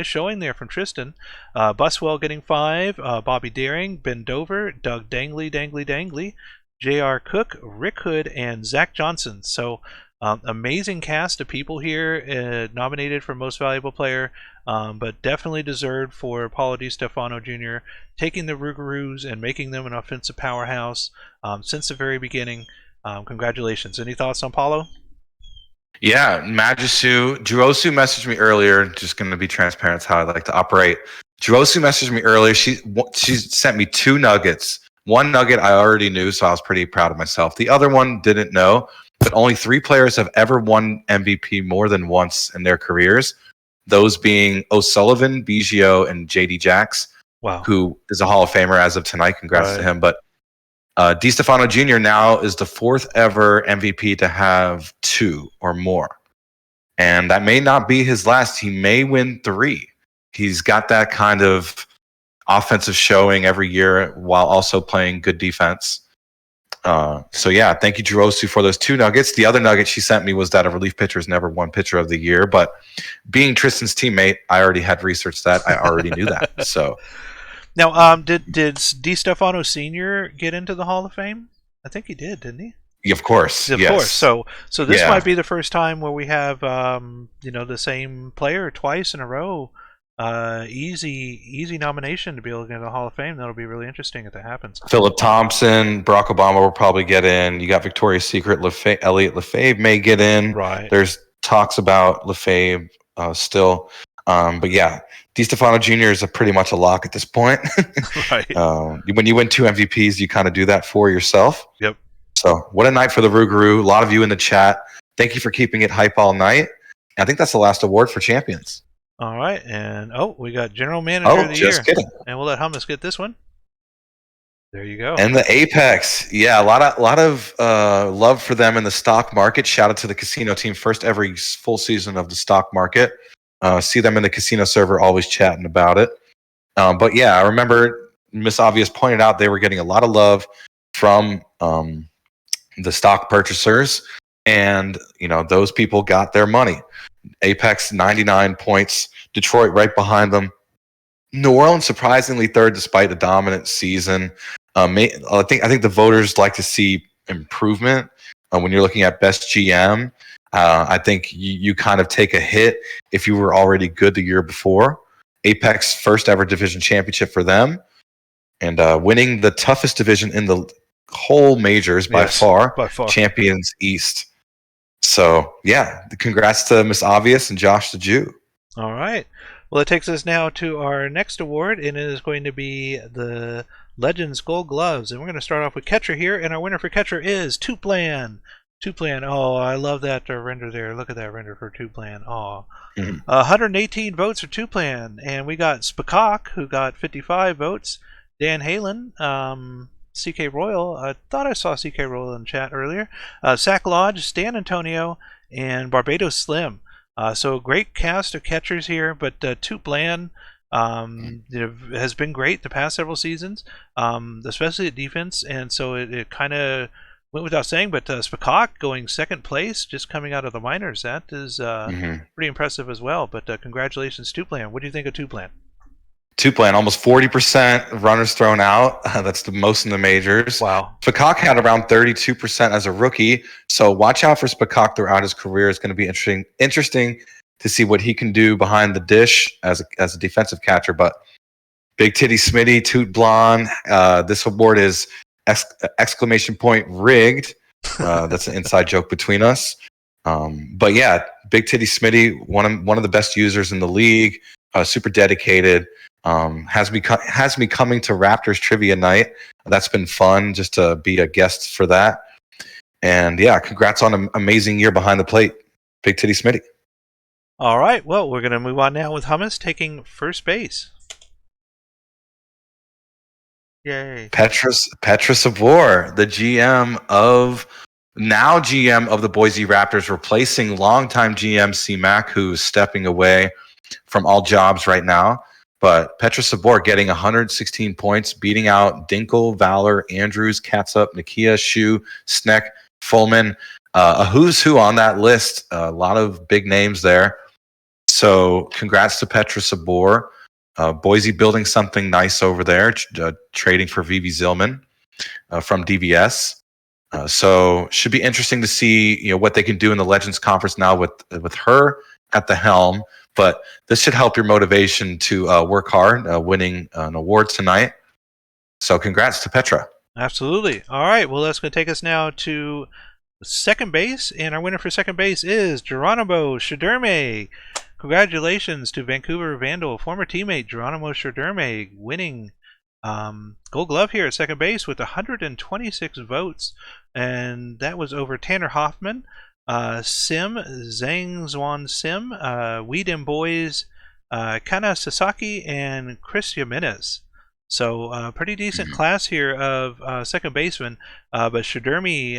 showing there from Tristan. Buswell getting 5, Bobby Daring, Ben Dover, Doug Dangley, J.R. Cook, Rick Hood, and Zach Johnson. So amazing cast of people here nominated for most valuable player, but definitely deserved for Paulo Di Stefano Jr. taking the Rougarous and making them an offensive powerhouse since the very beginning. Congratulations. Any thoughts on Paulo? Yeah, Majisu. Jurosu messaged me earlier. Just going to be transparent. It's how I like to operate. Jurosu messaged me earlier. She sent me 2 nuggets. One nugget I already knew, so I was pretty proud of myself. The other one didn't know, but only 3 players have ever won MVP more than once in their careers. Those being O'Sullivan, Biggio, and JD Jacks. Wow. Who is a Hall of Famer as of tonight. Congrats to him. But Di Stefano Jr. now is the 4th ever MVP to have 2 or more. And that may not be his last. He may win 3. He's got that kind of offensive showing every year while also playing good defense. So yeah, thank you, Jurosu, for those 2 nuggets. The other nugget she sent me was that a relief pitcher has never won pitcher of the year. But being Tristan's teammate, I already had researched that. I already knew that. So now, did Di Stefano Sr. get into the Hall of Fame? I think he did, didn't he? Of course. Of course. So this might be the first time where we have the same player twice in a row. Easy nomination to be able to get into the Hall of Fame. That'll be really interesting if that happens. Philip Thompson, Barack Obama will probably get in. You got Victoria's Secret, Elliot Lefebvre may get in. Right. There's talks about Lefebvre still. But yeah, DiStefano Jr. is pretty much a lock at this point. Right. When you win 2 MVPs, you kind of do that for yourself. Yep. So what a night for the Rougarou. A lot of you in the chat. Thank you for keeping it hype all night. I think that's the last award for champions. All right, and we got General Manager of the Year. Kidding. And we'll let Hummus get this one. There you go. And the Apex, yeah, a lot of love for them in the stock market. Shout out to the casino team, first every full season of the stock market. See them in the casino server, always chatting about it. But yeah, I remember Miss Obvious pointed out they were getting a lot of love from the stock purchasers, and those people got their money. Apex 99 points, Detroit right behind them. New Orleans surprisingly third despite a dominant season. I think the voters like to see improvement when you're looking at best GM. I think you kind of take a hit if you were already good the year before. Apex first ever division championship for them, and winning the toughest division in the whole majors by far. Champions East. So yeah, congrats to Miss Obvious and Josh the Jew. All right. Well, it takes us now to our next award, and it is going to be the Legends Gold Gloves. And we're going to start off with Catcher here, and our winner for Catcher is Tuplan. Tuplan. Oh, I love that render there. Look at that render for Tuplan. Oh. 118 votes for Tuplan. And we got Spakak, who got 55 votes. Dan Halen, CK Royal. I thought I saw CK Royal in chat earlier. Sack Lodge, Stan Antonio, and Barbados Slim. So great cast of catchers here, but Tuplan has been great the past several seasons, especially at defense, and so it kind of went without saying. But Spakak going second place, just coming out of the minors, that is pretty impressive as well. But congratulations, Tuplan. What do you think of Tuplan? Tuplan, almost 40% runners thrown out. That's the most in the majors. Wow. Spakak had around 32% as a rookie. So watch out for Spakak throughout his career. It's going to be interesting to see what he can do behind the dish as a defensive catcher. But Big Titty Smitty, Toot Blonde. This award is exclamation point rigged. That's an inside joke between us. But yeah, Big Titty Smitty, one of the best users in the league. Super dedicated. Has me coming to Raptors trivia night. That's been fun just to be a guest for that. And yeah, congrats on an amazing year behind the plate, Big Titty Smitty. All right, well, we're going to move on now with Hummus taking first base. Yay. Petra Sabor, the GM of the Boise Raptors, replacing longtime GM C-Mac, who's stepping away from all jobs right now. But Petra Sabor getting 116 points, beating out Dinkle, Valor, Andrews, Catsup, Nakia, Shu, Sneck, Fulman. A who's who on that list. A lot of big names there. So congrats to Petra Sabor. Boise building something nice over there, trading for Vivi Zillman from DVS. So should be interesting to see what they can do in the Legends Conference now with her at the helm. But this should help your motivation to work hard, winning an award tonight. So congrats to Petra. Absolutely. All right. Well, that's going to take us now to second base. And our winner for second base is Geronimo Shaderme. Congratulations to Vancouver Vandal, former teammate Geronimo Shaderme, winning Gold Glove here at second base with 126 votes. And that was over Tanner Hoffman, Zhang Zhuan Sim, Weedem Boys, Kana Sasaki, and Chris Jimenez. So pretty decent class here of second baseman. But Shaderme,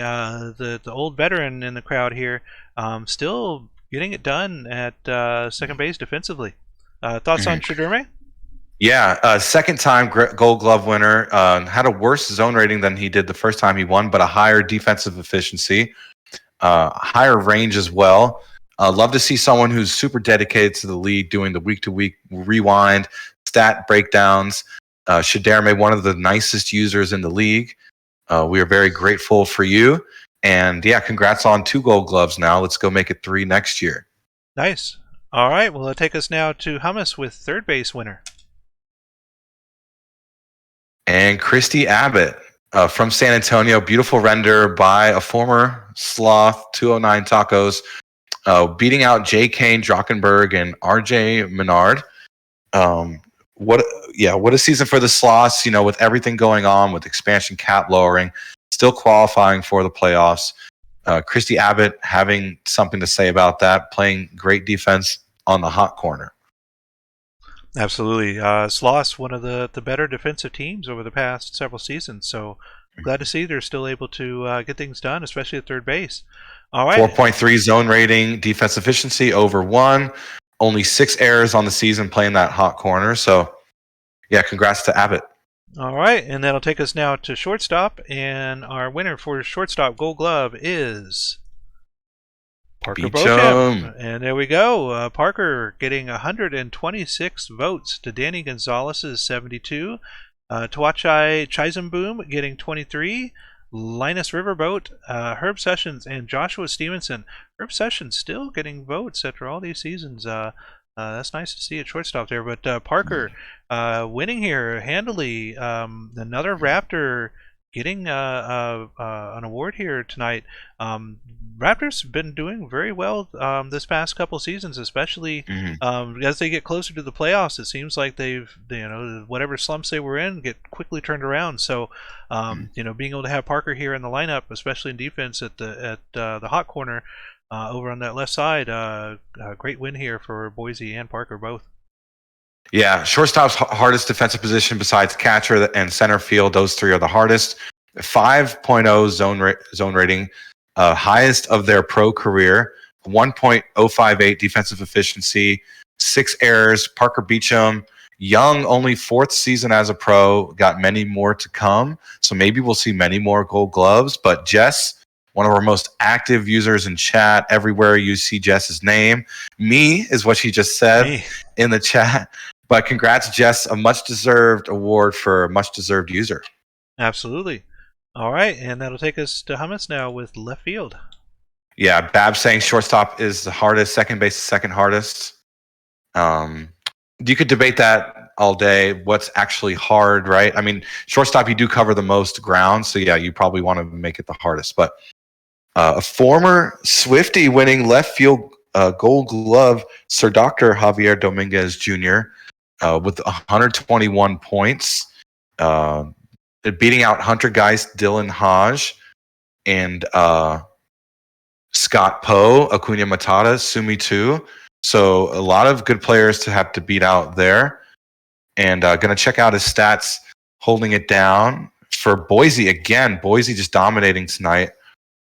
the old veteran in the crowd here, still getting it done at second base defensively. Thoughts on Shaderme? Yeah, second time Gold Glove winner. Had a worse zone rating than he did the first time he won, but a higher defensive efficiency. Higher range as well. Love to see someone who's super dedicated to the league, doing the week-to-week rewind, stat breakdowns. Shaderme, one of the nicest users in the league. We are very grateful for you. And yeah, congrats on 2 Gold Gloves now. Let's go make it 3 next year. Nice. All right, well, it'll take us now to Hummus with third base winner. And Christy Abbott. From San Antonio, beautiful render by a former Sloth, 209 Tacos. beating out J. Kane, Drockenberg, and R.J. Menard. What a season for the Sloths, with everything going on with expansion cap lowering, still qualifying for the playoffs. Christy Abbott having something to say about that, playing great defense on the hot corner. Absolutely. Sloths, one of the better defensive teams over the past several seasons, so glad to see they're still able to get things done, especially at third base. All right. 4.3 zone rating, defense efficiency over 1. Only 6 errors on the season playing that hot corner. So, yeah, congrats to Abbott. All right, and that'll take us now to shortstop, and our winner for shortstop Gold Glove is Parker Beauchamp. And there we go. Parker getting 126 votes to Danny Gonzalez's 72. Tawachai Chisenboom getting 23. Linus Riverboat, Herb Sessions, and Joshua Stevenson. Herb Sessions still getting votes after all these seasons. That's nice to see at shortstop there. But Parker winning here handily. Another Raptor getting an award here tonight. Raptors have been doing very well this past couple seasons, especially as they get closer to the playoffs. It seems like they've, whatever slumps they were in, get quickly turned around. So, being able to have Parker here in the lineup, especially in defense at the hot corner over on that left side, great win here for Boise and Parker both. Yeah, shortstop's hardest defensive position besides catcher and center field. Those three are the hardest. 5.0 zone rating, highest of their pro career. 1.058 defensive efficiency, 6 errors. Parker Beauchamp, young, only 4th season as a pro, got many more to come. So maybe we'll see many more Gold Gloves. But Jess, one of our most active users in chat, everywhere you see Jess's name. Me is what she just said in the chat. But congrats, Jess, a much-deserved award for a much-deserved user. Absolutely. All right, and that'll take us to Hummus now with left field. Yeah, Bab saying shortstop is the hardest, second base is second hardest. You could debate that all day. What's actually hard, right? I mean, shortstop, you do cover the most ground, so yeah, you probably want to make it the hardest. But a former Swiftie winning left field Gold Glove, Sir Dr. Javier Dominguez Jr., with 121 points, beating out Hunter Geist, Dylan Hodge, and Scott Poe, Acuna Matata, Sumi too. So a lot of good players to have to beat out there. And going to check out his stats, holding it down for Boise again. Boise just dominating tonight.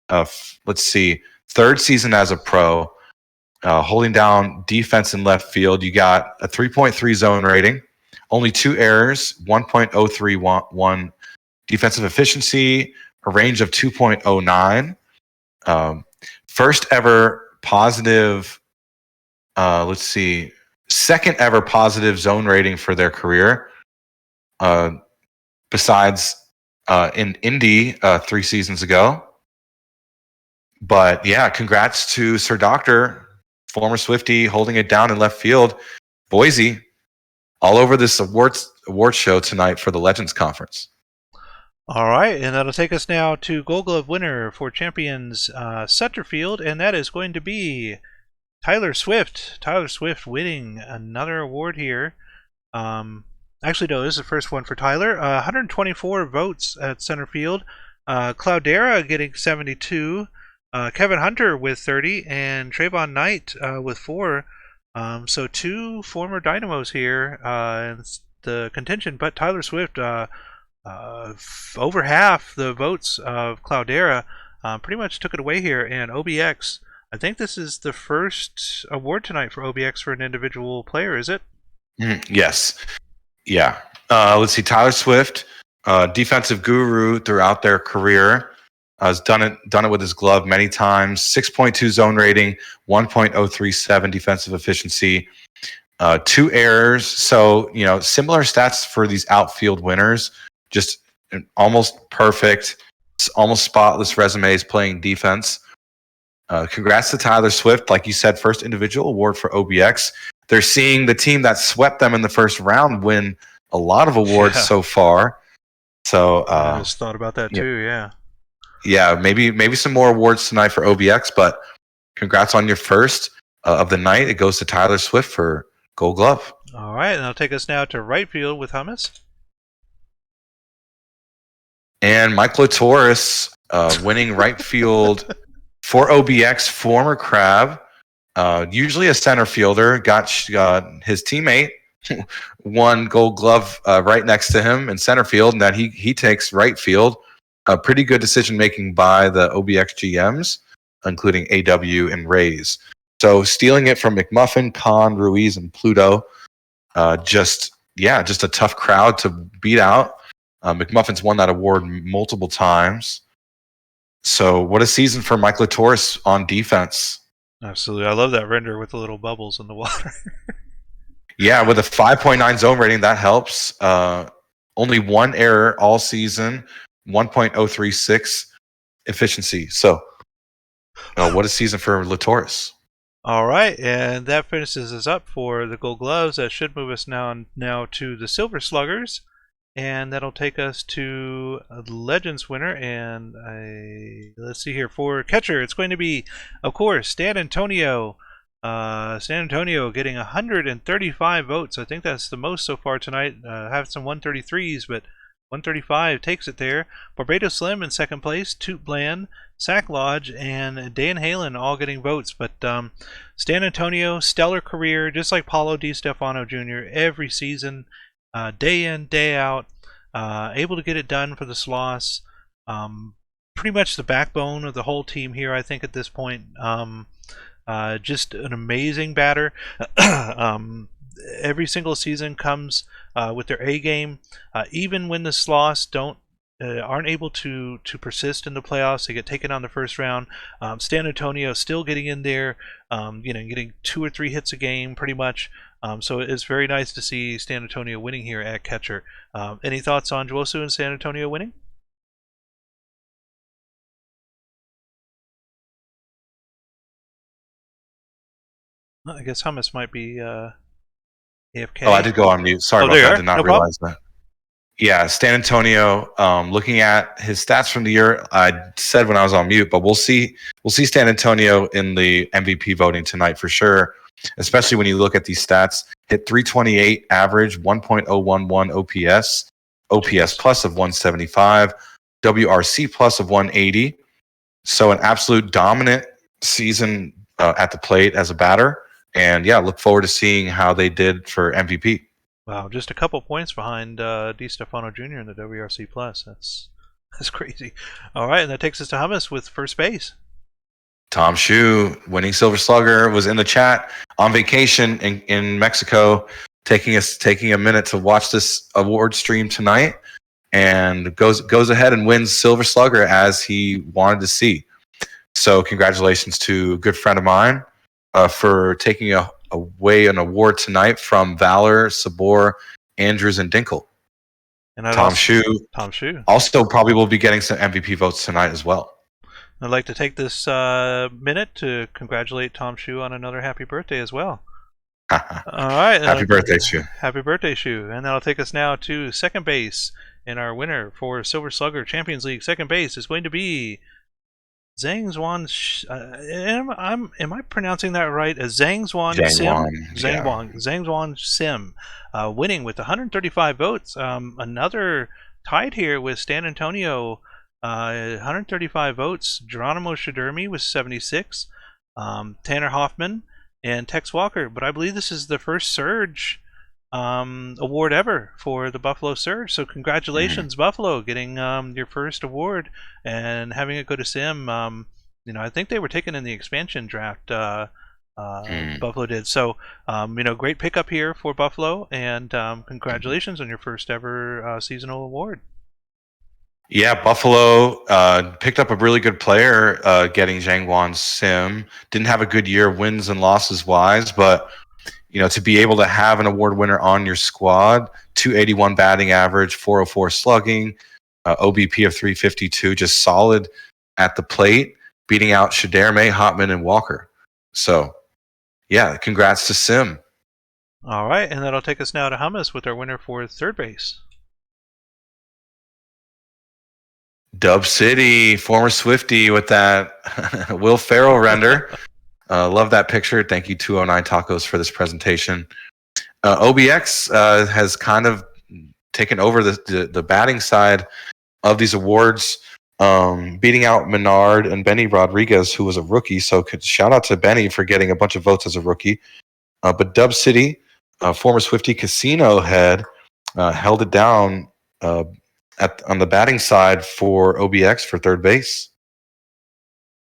Let's see, 3rd season as a pro. Holding down defense in left field. You got a 3.3 zone rating, only 2 errors, 1.031 defensive efficiency, a range of 2.09. First ever positive, second ever positive zone rating for their career. Besides in Indy 3 seasons ago. But yeah, congrats to Sir Doctor, former Swiftie, holding it down in left field. Boise, all over this award show tonight for the Legends Conference. All right, and that'll take us now to Gold Glove winner for Champions center field, and that is going to be Tyler Swift. Tyler Swift winning another award here. Actually, no, this is the first one for Tyler. 124 votes at center field. Cloudera getting 72. Kevin Hunter with 30, and Trayvon Knight with 4. So 2 former Dynamos here in the contention, but Tyler Swift, over half the votes of Cloudera, pretty much took it away here. And OBX, I think this is the first award tonight for OBX for an individual player, is it? Yes. Yeah. Let's see. Tyler Swift, defensive guru throughout their career. Has done it with his glove many times. 6.2 zone rating, 1.037 defensive efficiency, 2 errors. So, similar stats for these outfield winners. Just almost perfect, almost spotless resumes playing defense. Congrats to Tyler Swift. Like you said, first individual award for OBX. They're seeing the team that swept them in the first round win a lot of awards so far. So I just thought about that too, yeah. Yeah, maybe some more awards tonight for OBX, but congrats on your first of the night. It goes to Tyler Swift for Gold Glove. All right, and that'll take us now to right field with Hummus. And Mike Latoris winning right field for OBX, former Crab. Usually a center fielder, got his teammate won Gold Glove right next to him in center field, and that he takes right field. A pretty good decision making by the OBX GMs, including AW and Rays. So stealing it from McMuffin, Khan, Ruiz, and Pluto. Just a tough crowd to beat out. McMuffin's won that award multiple times. So what a season for Mike Latoris on defense. Absolutely. I love that render with the little bubbles in the water. Yeah, with a 5.9 zone rating, that helps. Only one error all season, 1.036 efficiency. So what a season for Latoris. All right, and that finishes us up for the Gold Gloves. That should move us now to the Silver Sluggers, and that'll take us to the Legends winner. And let's see here for catcher. It's going to be, of course, Stan Antonio. San Antonio getting 135 votes. I think that's the most so far tonight. Have some 133s, but 135 takes it there. Barbados Slim in second place. Toot Bland, Sack Lodge, and Dan Halen all getting votes. But Stan Antonio, stellar career, just like Paulo Di Stefano Jr. every season, day in, day out, able to get it done for the Sloss. Pretty much the backbone of the whole team here, I think, at this point. Just an amazing batter. Every single season comes with their A game. Even when the Sloss aren't able to persist in the playoffs, they get taken on the first round. Stan Antonio still getting in there, getting 2 or 3 hits a game pretty much. So it's very nice to see Stan Antonio winning here at catcher. Any thoughts on Juosu and San Antonio winning? I guess Hummus might be AFK. Oh, I did go on mute. Sorry about that. I did not realize that. Yeah, Stan Antonio. Looking at his stats from the year, I said when I was on mute, but we'll see Stan Antonio in the MVP voting tonight for sure. Especially when you look at these stats, hit 328 average, 1.011 OPS plus of 175, WRC plus of 180. So an absolute dominant season at the plate as a batter. And yeah, look forward to seeing how they did for MVP. Wow, just a couple points behind Di Stefano Jr. in the WRC plus. That's crazy. All right, and that takes us to Hummus with first base. Tom Hsu, winning Silver Slugger, was in the chat on vacation in Mexico, taking a minute to watch this award stream tonight, and goes ahead and wins Silver Slugger as he wanted to see. So congratulations to a good friend of mine for taking away an award tonight from Valor, Sabor, Andrews, and Dinkle. And Tom Hsu also probably will be getting some MVP votes tonight as well. I'd like to take this minute to congratulate Tom Hsu on another happy birthday as well. All right. Happy birthday, Hsu. Happy birthday, Hsu. And that'll take us now to second base. And our winner for Silver Slugger Champions League second base is going to be Zhang Zhuan. Am I pronouncing that right? Zhang Zhuan Sim. Zhang Zhuan Sim, winning with 135 votes. Another tied here with Stan Antonio, 135 votes. Geronimo Shidermi with 76. Tanner Hoffman and Tex Walker. But I believe this is the first Surge award ever for the Buffalo Surge. So congratulations, Buffalo, getting your first award and having it go to Sim. I think they were taken in the expansion draft. Buffalo did. So great pickup here for Buffalo, and congratulations on your first ever seasonal award. Yeah, Buffalo picked up a really good player, getting Zhang Zhuan Sim. Didn't have a good year wins and losses wise, but to be able to have an award winner on your squad, 281 batting average, 404 slugging, OBP of 352, just solid at the plate, beating out Shidermi, Hotman, and Walker. So, yeah, congrats to Sim. All right, and that'll take us now to Hummus with our winner for third base. Dub City, former Swiftie with that Will Ferrell render. Love that picture. Thank you, 209 Tacos, for this presentation. OBX has kind of taken over the batting side of these awards, beating out Menard and Benny Rodriguez, who was a rookie. So shout out to Benny for getting a bunch of votes as a rookie. But Dub City, former Swifty Casino head, held it down on the batting side for OBX for third base.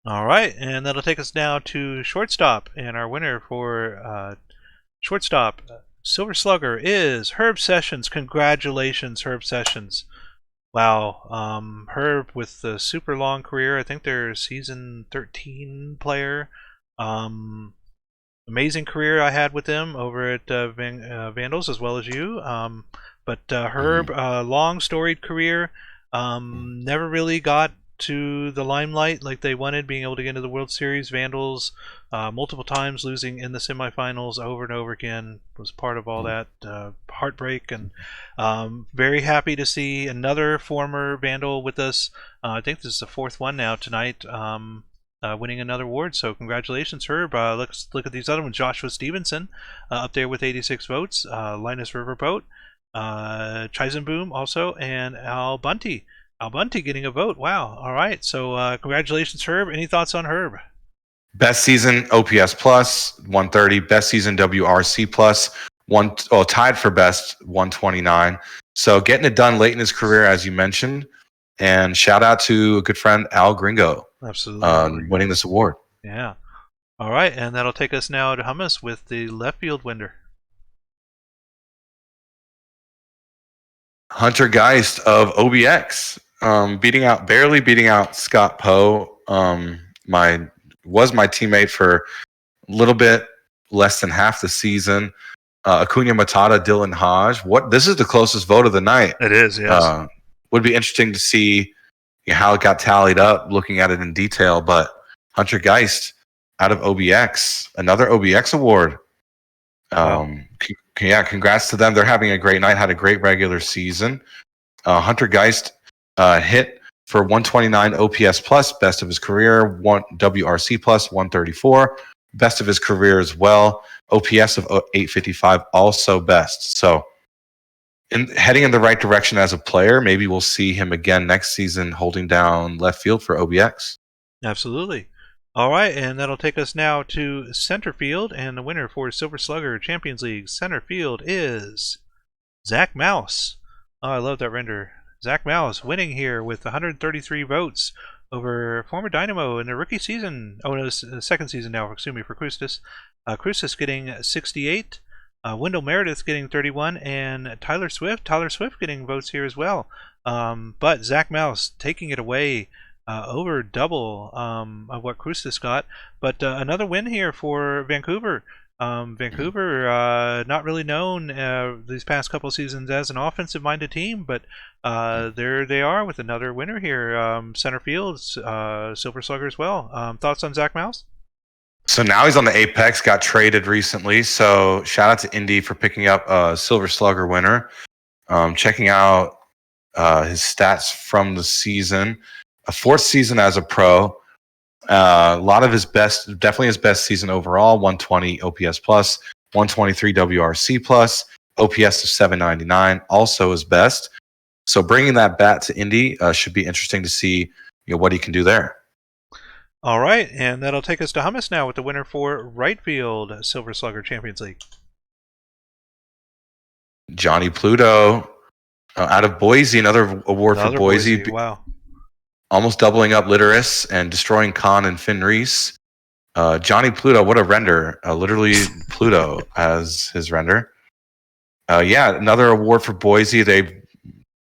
All right, and that'll take us now to shortstop, and our winner for shortstop, Silver Slugger, is Herb Sessions. Congratulations, Herb Sessions. Wow, Herb with the super long career. I think they're season 13 player. Amazing career I had with them over at Vandals, as well as you. But Herb, long storied career, never really got to the limelight like they wanted, being able to get into the World Series. Vandals multiple times losing in the semifinals over and over again was part of all that heartbreak, and very happy to see another former Vandal with us. I think this is the fourth one now tonight, winning another award. So congratulations, Herb. Let's look at these other ones. Joshua Stevenson up there with 86 votes. Linus Riverboat, Chisenboom also, and Al Bunty. Al Bunty getting a vote. Wow. All right. So congratulations, Herb. Any thoughts on Herb? Best season OPS plus 130. Best season WRC plus tied for best 129. So getting it done late in his career, as you mentioned. And shout out to a good friend Al Gringo. Absolutely. Winning this award. Yeah. All right, and that'll take us now to Hummus with the left field winner. Hunter Geist of OBX, barely beating out Scott Poe. Was my teammate for a little bit less than half the season. Acuna Matata, Dylan Hodge. This is the closest vote of the night. It is, yes. Would be interesting to see how it got tallied up, looking at it in detail. But Hunter Geist out of OBX, another OBX award. Wow. Congrats to them. They're having a great night. Had a great regular season. Hunter Geist hit for 129 OPS plus, best of his career. WRC plus 134, best of his career as well. OPS of 855, also best. So, heading in the right direction as a player. Maybe we'll see him again next season holding down left field for OBX. Absolutely. All right, and that'll take us now to center field, and the winner for Silver Slugger Champions League center field is Zach Mouse. Oh, I love that render. Zach Mouse winning here with 133 votes over former Dynamo in the rookie season. Oh, no, second season now, excuse me, for Krustis. Krustis getting 68. Wendell Meredith getting 31, and Tyler Swift getting votes here as well. But Zach Mouse taking it away, over double of what Krustis got. But another win here for Vancouver. Vancouver, not really known these past couple seasons as an offensive-minded team, but there they are with another winner here. Center field, Silver Slugger as well. Thoughts on Zach Mouse? So now he's on the Apex, got traded recently. So shout out to Indy for picking up a Silver Slugger winner. Checking out his stats from the season. A fourth season as a pro. A lot of definitely his best season overall. 120 OPS plus, 123 WRC plus, OPS of 799, also his best. So bringing that bat to Indy should be interesting to see what he can do there. All right, and that'll take us to Hummus now with the winner for right field Silver Slugger Champions League. Johnny Pluto out of Boise, another award for Boise. Wow. Almost doubling up Litteris and destroying Khan and Finn Reese. Johnny Pluto, what a render. Literally Pluto as his render. Another award for Boise. They've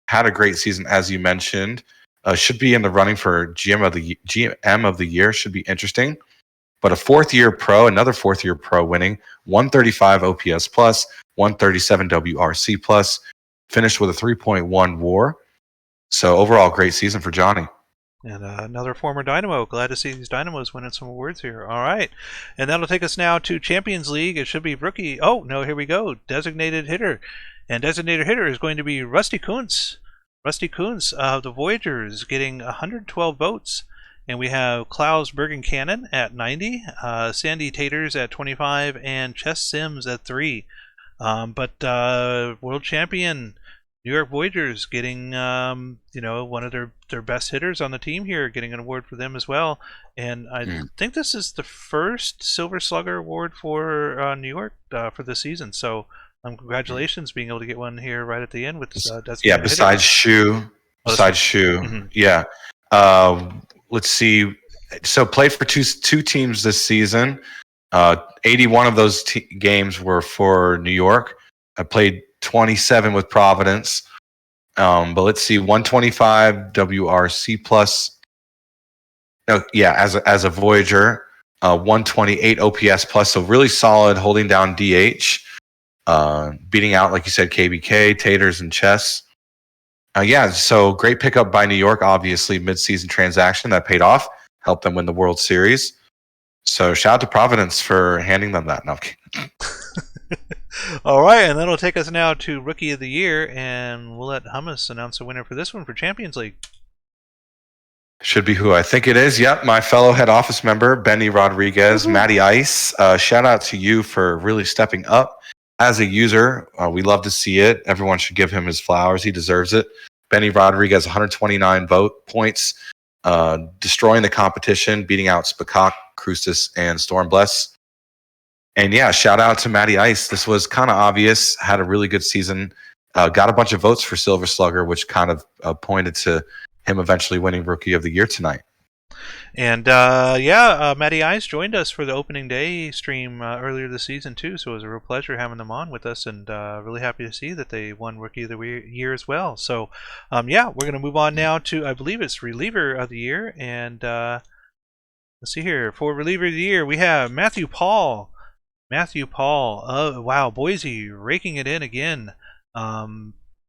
had a great season, as you mentioned. Should be in the running for GM of the year. Should be interesting. But another fourth year pro winning 135 OPS plus, 137 WRC plus, finished with a 3.1 WAR. So overall, great season for Johnny. And another former Dynamo. Glad to see these Dynamos winning some awards here. All right. And that'll take us now to Champions League. It should be rookie. Oh, no, here we go. Designated hitter. And designated hitter is going to be Rusty Kuntz. Rusty Kuntz of the Voyagers getting 112 votes. and we have Klaus Bergen-Cannon at 90, Sandy Taters at 25, and Chess Sims at 3. But world champion New York Voyagers getting one of their best hitters on the team here, getting an award for them as well. And I think this is the first Silver Slugger award for New York for the season. So congratulations being able to get one here right at the end with besides Shu. Mm-hmm. Yeah. Let's see. So played for two teams this season. 81 of those games were for New York. I played 27 with Providence. But let's see, 125 WRC plus. No, yeah, as a Voyager, 128 OPS plus. So really solid, holding down DH, beating out, like you said, KBK, Taters, and Chess. So great pickup by New York. Obviously, mid-season transaction that paid off, helped them win the World Series. So shout out to Providence for handing them that. No, all right, and that'll take us now to Rookie of the Year, and we'll let Hummus announce a winner for this one for Champions League. Should be who I think it is. Yep, my fellow head office member, Benny Rodriguez. Matty Ice, shout out to you for really stepping up as a user. We love to see it. Everyone should give him his flowers. He deserves it. Benny Rodriguez, 129 points, destroying the competition, beating out Spakak, Krustis, and Stormbless. And yeah, shout out to Matty Ice. This was kind of obvious. Had a really good season. Got a bunch of votes for Silver Slugger, which kind of pointed to him eventually winning Rookie of the Year tonight. And Matty Ice joined us for the opening day stream earlier this season too, so it was a real pleasure having them on with us, and really happy to see that they won Rookie of the Year as well. So we're going to move on now to, I believe it's Reliever of the Year, and let's see here. For Reliever of the Year, we have Matthew Paul. Wow, Boise raking it in again.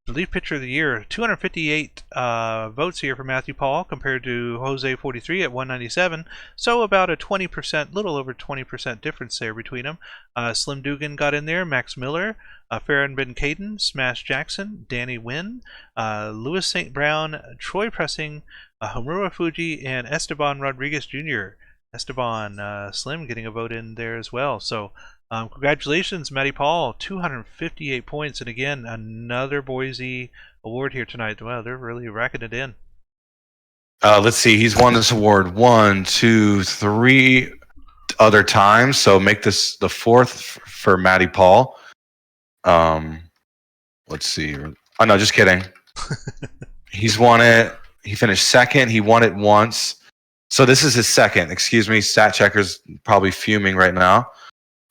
Relief Pitcher of the Year, 258 votes here for Matthew Paul compared to Jose 43 at 197. So about a 20%, little over 20% difference there between them. Slim Dugan got in there, Max Miller, Farron Ben Caden, Smash Jackson, Danny Wynn, Louis St. Brown, Troy Pressing, Homura Fuji, and Esteban Rodriguez Jr. Esteban Slim getting a vote in there as well. So congratulations, Matty Paul, 258 points, and again, another Boise award here tonight. Wow, they're really racking it in. Let's see, he's won this award 1, 2, 3 other times, so make this the fourth for Matty Paul. Let's see. Oh, no, just kidding. He's won it. He finished second. He won it once. So this is his second. Excuse me, Stat Checker's probably fuming right now.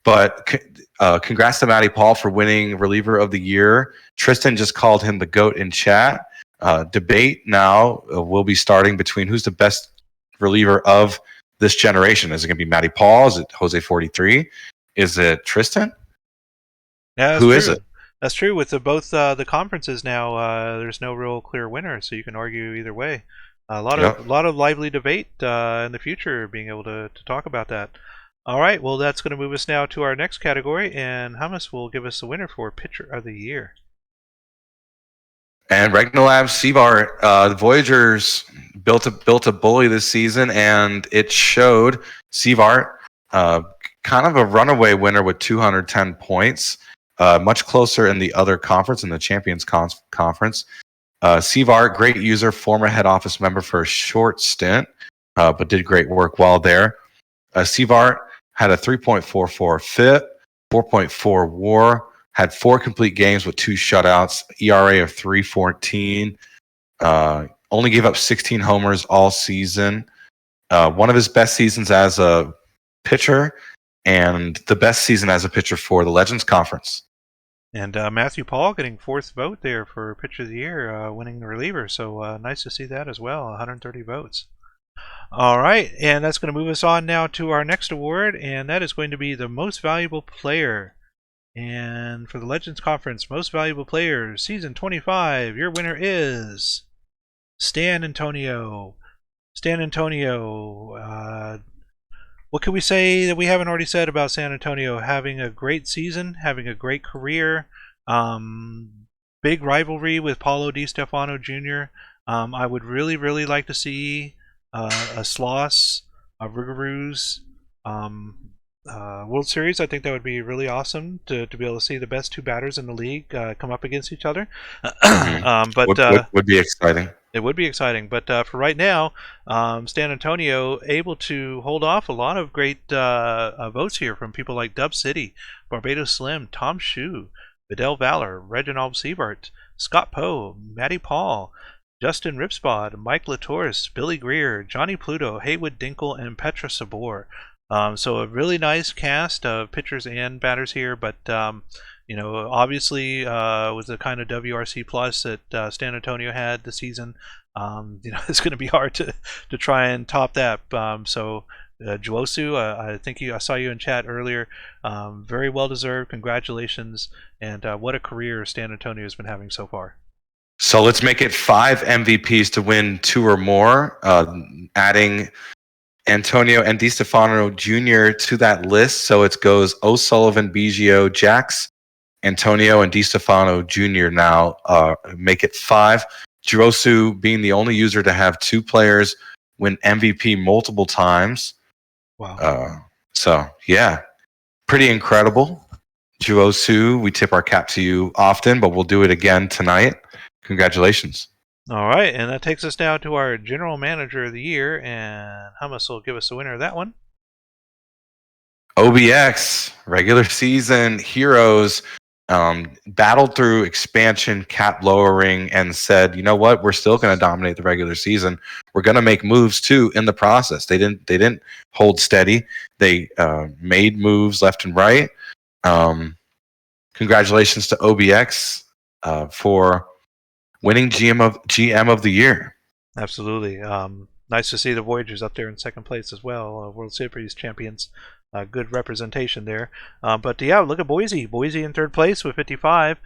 But congrats to Matty Paul for winning Reliever of the Year. Tristan just called him the GOAT in chat. Debate now will be starting between who's the best reliever of this generation. Is it going to be Matty Paul? Is it Jose 43? Is it Tristan? Yeah, Who is it? That's true. With both the conferences now, there's no real clear winner, so you can argue either way. A lot of lively debate in the future, being able to talk about that. All right, well, that's going to move us now to our next category, and Hummus will give us the winner for Pitcher of the Year. And Regnalab Seavart, the Voyagers built a bully this season, and it showed. Seavart, kind of a runaway winner with 210 points, much closer in the other conference, in the Champions Conference. Seavart, great user, former head office member for a short stint, but did great work while there. Seavart had a 3.44 FIP, 4.4 WAR, had 4 complete games with 2 shutouts, ERA of 3.14, only gave up 16 homers all season. One of his best seasons as a pitcher, and the best season as a pitcher for the Legends Conference. And Matthew Paul getting 4th vote there for Pitcher of the Year, winning the reliever. So nice to see that as well, 130 votes. All right, and that's going to move us on now to our next award, and that is going to be the Most Valuable Player. And for the Legends Conference, Most Valuable Player, Season 25, your winner is Stan Antonio. Stan Antonio, what can we say that we haven't already said about San Antonio? Having a great season, having a great career, big rivalry with Paulo Di Stefano Jr. I would really, really like to see a Sloss, a Rougarous World Series. I think that would be really awesome to be able to see the best two batters in the league come up against each other. But would be exciting. it would be exciting. But for right now, San Antonio able to hold off a lot of great votes here from people like Dub City, Barbados Slim, Tom Shue, Vidal Valor, Reginald Siebert, Scott Poe, Matty Paul, Justin Ripspod, Mike Latours, Billy Greer, Johnny Pluto, Haywood Dinkle, and Petra Sabor. So a really nice cast of pitchers and batters here, but obviously with the kind of WRC plus that San Antonio had this season, it's going to be hard to try and top that. Juosu, I think I saw you in chat earlier. Very well deserved. Congratulations, and what a career San Antonio has been having so far. So let's make it 5 MVPs to win 2 or more, adding Antonio and DiStefano Jr. to that list. So it goes O'Sullivan, Biggio, Jax, Antonio, and DiStefano Jr. now make it 5. Juosu being the only user to have 2 players win MVP multiple times. Wow. So, yeah, pretty incredible. Juosu, we tip our cap to you often, but we'll do it again tonight. Congratulations. All right, and that takes us now to our General Manager of the Year, and Hummus will give us the winner of that one. OBX, regular season heroes, battled through expansion, cap lowering, and said, you know what, we're still going to dominate the regular season. We're going to make moves too in the process. They didn't hold steady. They made moves left and right. Congratulations to OBX for winning GM of the year. Absolutely. Nice to see the Voyagers up there in second place as well. World Series champions. Good representation there. But yeah, look at Boise. Boise in third place with 55.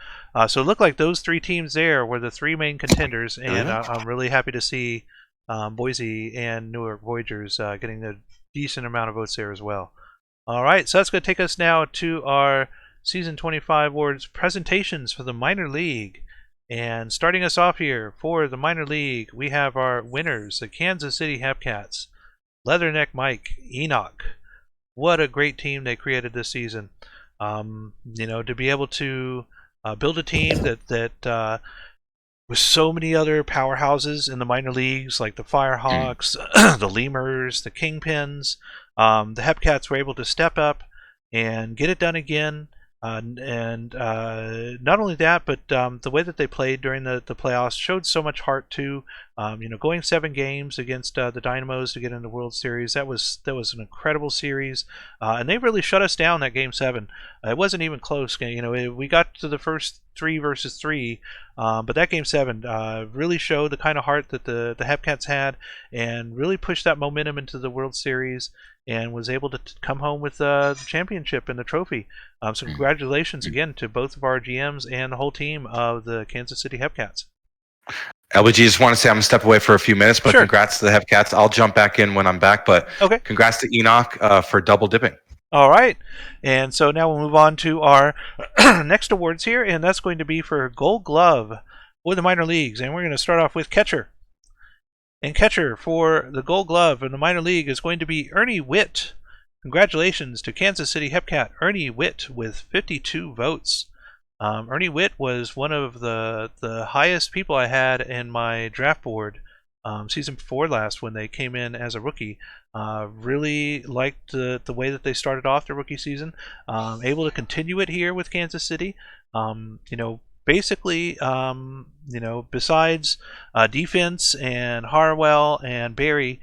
So it looked like those 3 teams there were the 3 main contenders, and I'm really happy to see Boise and Newark Voyagers getting a decent amount of votes there as well. All right, so that's going to take us now to our Season 25 Awards presentations for the minor league. And starting us off here for the minor league, we have our winners, the Kansas City Hepcats, Leatherneck Mike, Enoch. What a great team they created this season. To be able to build a team that with so many other powerhouses in the minor leagues, like the Firehawks, the Lemurs, the Kingpins, the Hepcats were able to step up and get it done again. And not only that, but the way that they played during the playoffs showed so much heart too. Going 7 games against the Dynamos to get in the World Series, that was an incredible series, and they really shut us down that Game 7. It wasn't even close. We got to the first 3 versus 3, but that Game 7 really showed the kind of heart that the Hepcats had, and really pushed that momentum into the World Series, and was able to come home with the championship and the trophy. So congratulations again to both of our GMs and the whole team of the Kansas City Hepcats. LBG, just want to say I'm going to step away for a few minutes, but Congrats to the Hepcats. I'll jump back in when I'm back, but Congrats to Enoch for double dipping. All right, and so now we'll move on to our next awards here, and that's going to be for Gold Glove for the minor leagues, and we're going to start off with catcher. And catcher for the Gold Glove in the minor league is going to be Ernie Witt. Congratulations to Kansas City Hepcat Ernie Witt with 52 votes. Ernie Witt was one of the highest people I had in my draft board season before last when they came in as a rookie. Really liked the way that they started off their rookie season. Able to continue it here with Kansas City. Basically, besides defense and Harwell and Barry,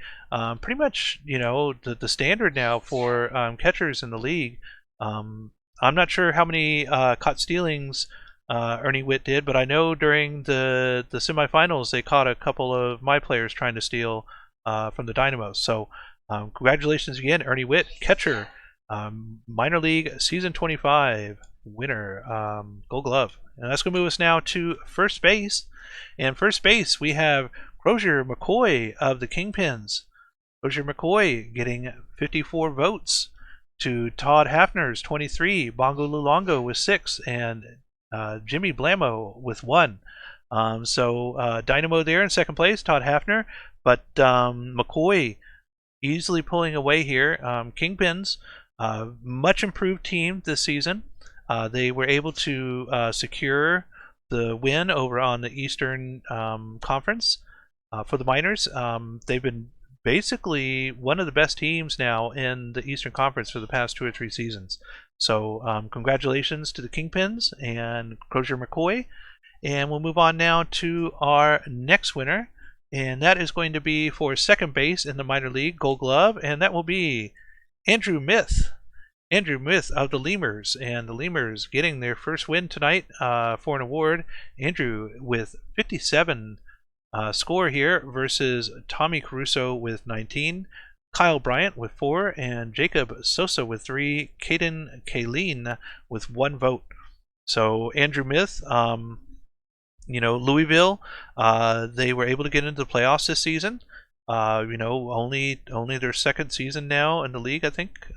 pretty much, the standard now for catchers in the league. I'm not sure how many caught stealings Ernie Witt did, but I know during the semifinals they caught a couple of my players trying to steal from the Dynamos. So congratulations again, Ernie Witt, catcher, minor league season 25 winner, Gold Glove. And that's going to move us now to first base. And first base, we have Crozier McCoy of the Kingpins. Crozier McCoy getting 54 votes to Todd Hafner's 23, Bongo Lulongo with 6, and Jimmy Blamo with 1. So Dynamo there in second place, Todd Hafner. But McCoy easily pulling away here. Kingpins, much improved team this season. They were able to secure the win over on the Eastern Conference for the Miners. They've been basically one of the best teams now in the Eastern Conference for the past 2 or 3 seasons. So congratulations to the Kingpins and Crozier McCoy. And we'll move on now to our next winner, and that is going to be for second base in the minor league Gold Glove, and that will be Andrew Myth. Andrew Myth of the Lemurs, and the Lemurs getting their first win tonight for an award. Andrew with 57 score here versus Tommy Caruso with 19, Kyle Bryant with 4, and Jacob Sosa with 3, Caden Kayleen with 1 vote. So Andrew Myth, Louisville, they were able to get into the playoffs this season. Only their second season now in the league, I think.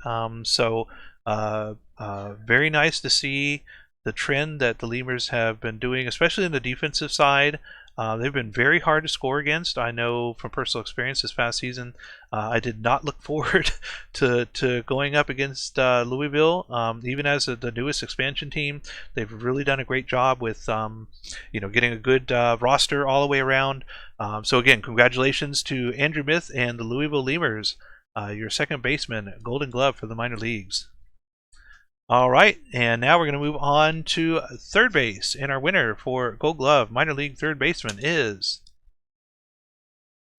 Very nice to see the trend that the Lemurs have been doing, especially in the defensive side. They've been very hard to score against. I know from personal experience this past season, I did not look forward to going up against Louisville. Even as the newest expansion team, they've really done a great job with getting a good roster all the way around. So again, congratulations to Andrew Myth and the Louisville Lemurs, your second baseman, Golden Glove for the minor leagues. All right, and now we're going to move on to third base, and our winner for Gold Glove minor league third baseman is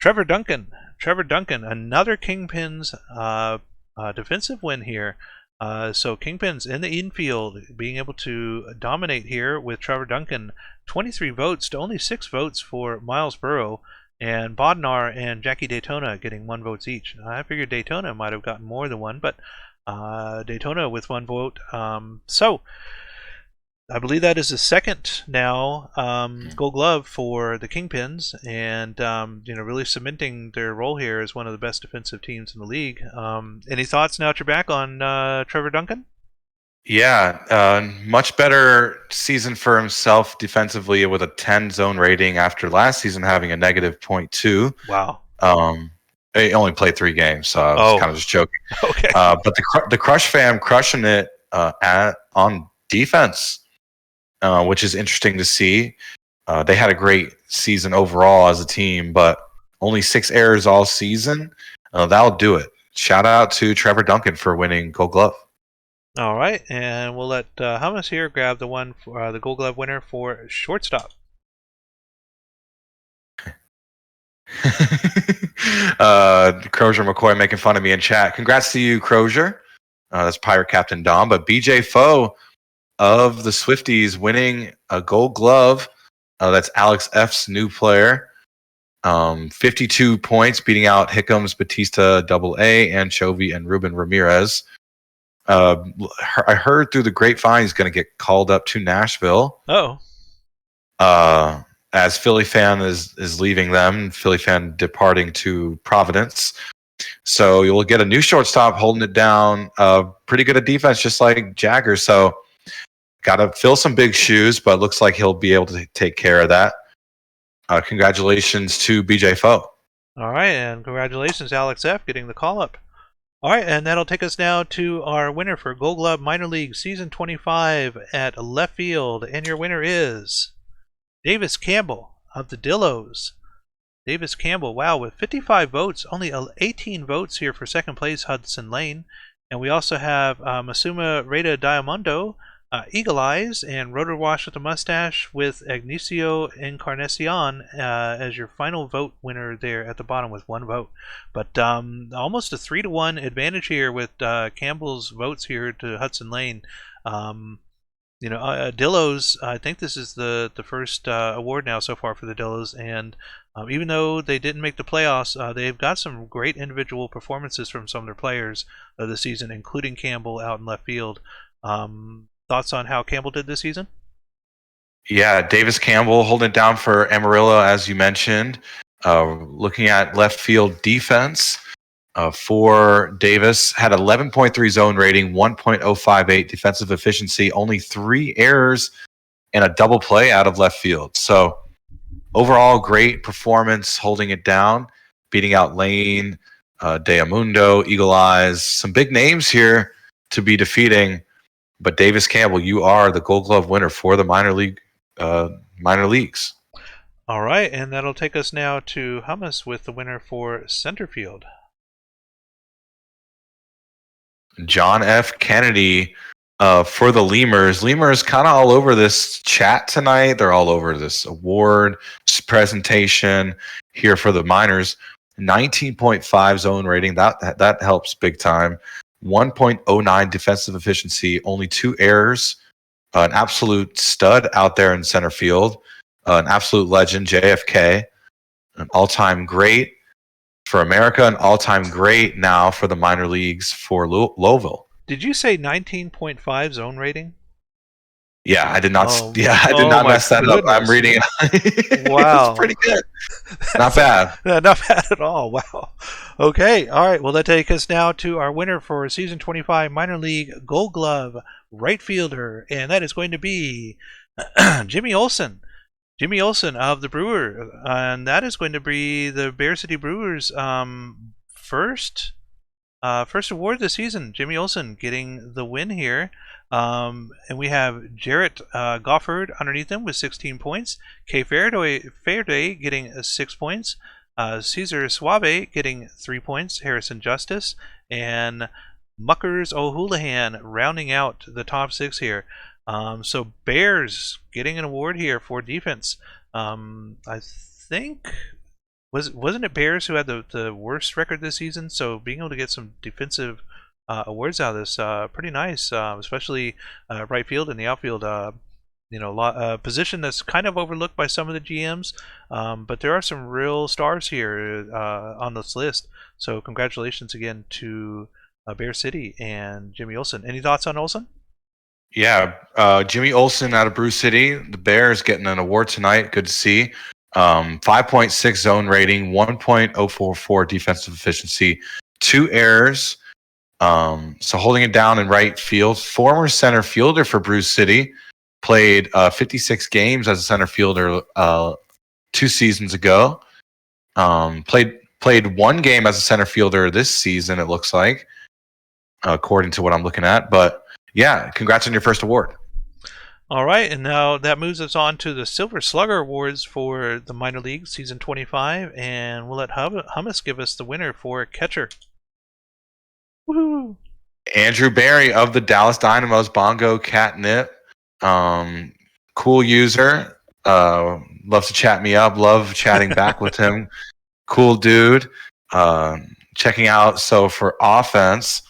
Trevor Duncan. Trevor Duncan, another Kingpins defensive win here. So Kingpins in the infield being able to dominate here with Trevor Duncan, 23 votes to only 6 votes for Miles Burrow, and Bodnar and Jackie Daytona getting 1 vote each. I figured Daytona might have gotten more than 1, but Daytona with 1 vote. So I believe that is the second now Gold Glove for the Kingpins, and really cementing their role here as one of the best defensive teams in the league. Any thoughts now that you're back on Trevor Duncan? Yeah, much better season for himself defensively with a 10 zone rating after last season having a negative 0.2. Wow. He only played 3 games, so I was kind of just joking. Okay. But the Crush fam crushing it on defense, which is interesting to see. They had a great season overall as a team, but only 6 errors all season. That'll do it. Shout out to Trevor Duncan for winning Gold Glove. All right, and we'll let Hummus here grab the one for the Gold Glove winner for shortstop. Crozier McCoy making fun of me in chat. Congrats to you, Crozier. That's Pirate Captain Dom. But BJ Foe of the Swifties winning a Gold Glove. That's Alex F's new player. 52 points, beating out Hickams, Batista, AA, Anchovy, and Ruben Ramirez. I heard through the grapevine he's going to get called up to Nashville. Oh. As Philly fan is leaving them, Philly fan departing to Providence. So you'll get a new shortstop holding it down. Pretty good at defense, just like Jagger. So got to fill some big shoes, but looks like he'll be able to take care of that. Congratulations to BJ Foe. All right, and congratulations, Alex F. getting the call up. All right, and that'll take us now to our winner for Gold Glove Minor League Season 25 at left field. And your winner is Davis Campbell of the Dillos. Davis Campbell, wow, with 55 votes, only 18 votes here for second place, Hudson Lane. And we also have Masuma Reda Diamondo, Eagle Eyes, and Rotor Wash with a Mustache with Ignacio Encarnacion as your final vote winner there at the bottom with 1 vote. But almost a 3-1 advantage here with Campbell's votes here to Hudson Lane. Dillos, I think this is the first award now so far for the Dillos, and even though they didn't make the playoffs, they've got some great individual performances from some of their players this season, including Campbell out in left field. Thoughts on how Campbell did this season? Yeah, Davis Campbell holding it down for Amarillo, as you mentioned. Looking at left field defense, for Davis, had 11.3 zone rating, 1.058 defensive efficiency, only 3 errors, and a double play out of left field. So overall, great performance holding it down. beating out Lane, Deamundo, Eagle Eyes, some big names here to be defeating. But Davis Campbell, you are the Gold Glove winner for the minor leagues. All right, and that'll take us now to Hummus with the winner for center field. John F. Kennedy for the Lemurs. Lemurs kind of all over this chat tonight. They're all over this award, this presentation here for the minors. 19.5 zone rating. That helps big time. 1.09 defensive efficiency. Only 2 errors. An absolute stud out there in center field. An absolute legend, JFK. An all-time great for America, an all-time great now for the minor leagues for Louisville. Did you say 19.5 zone rating? Yeah, I did not. I did not mess that up. I'm reading it. Wow, it's pretty good. Not bad. Not bad at all. Wow. Okay. All right. Well, that takes us now to our winner for season 25 minor league Gold Glove right fielder, and that is going to be Jimmy Olsen. Jimmy Olsen of the Brewer, and that is going to be the Bear City Brewers' first award this season. Jimmy Olsen getting the win here, and we have Jarrett Goffard underneath him with 16 points. Kay Fairday getting 6 points. Cesar Suave getting 3 points. Harrison Justice and Muckers O'Houlihan rounding out the top 6 here. So Bears getting an award here for defense. I think wasn't it Bears who had the worst record this season? So being able to get some defensive awards out of this, pretty nice, especially right field and the outfield. Position that's kind of overlooked by some of the GMs, but there are some real stars here on this list. So congratulations again to Bear City and Jimmy Olsen. Any thoughts on Olsen? Yeah, Jimmy Olsen out of Brew City. The Bears getting an award tonight. Good to see. 5.6 zone rating, 1.044 defensive efficiency, 2 errors. So holding it down in right field. Former center fielder for Brew City. Played 56 games as a center fielder 2 seasons ago. Played 1 game as a center fielder this season, it looks like, according to what I'm looking at. But yeah, congrats on your first award. All right, and now that moves us on to the Silver Slugger Awards for the minor league season 25, and we'll let Hummus give us the winner for catcher. Woo! Andrew Barry of the Dallas Dynamos, Bongo Catnip. Cool user. Loves to chat me up. Love chatting back with him. Cool dude. Checking out. So for offense,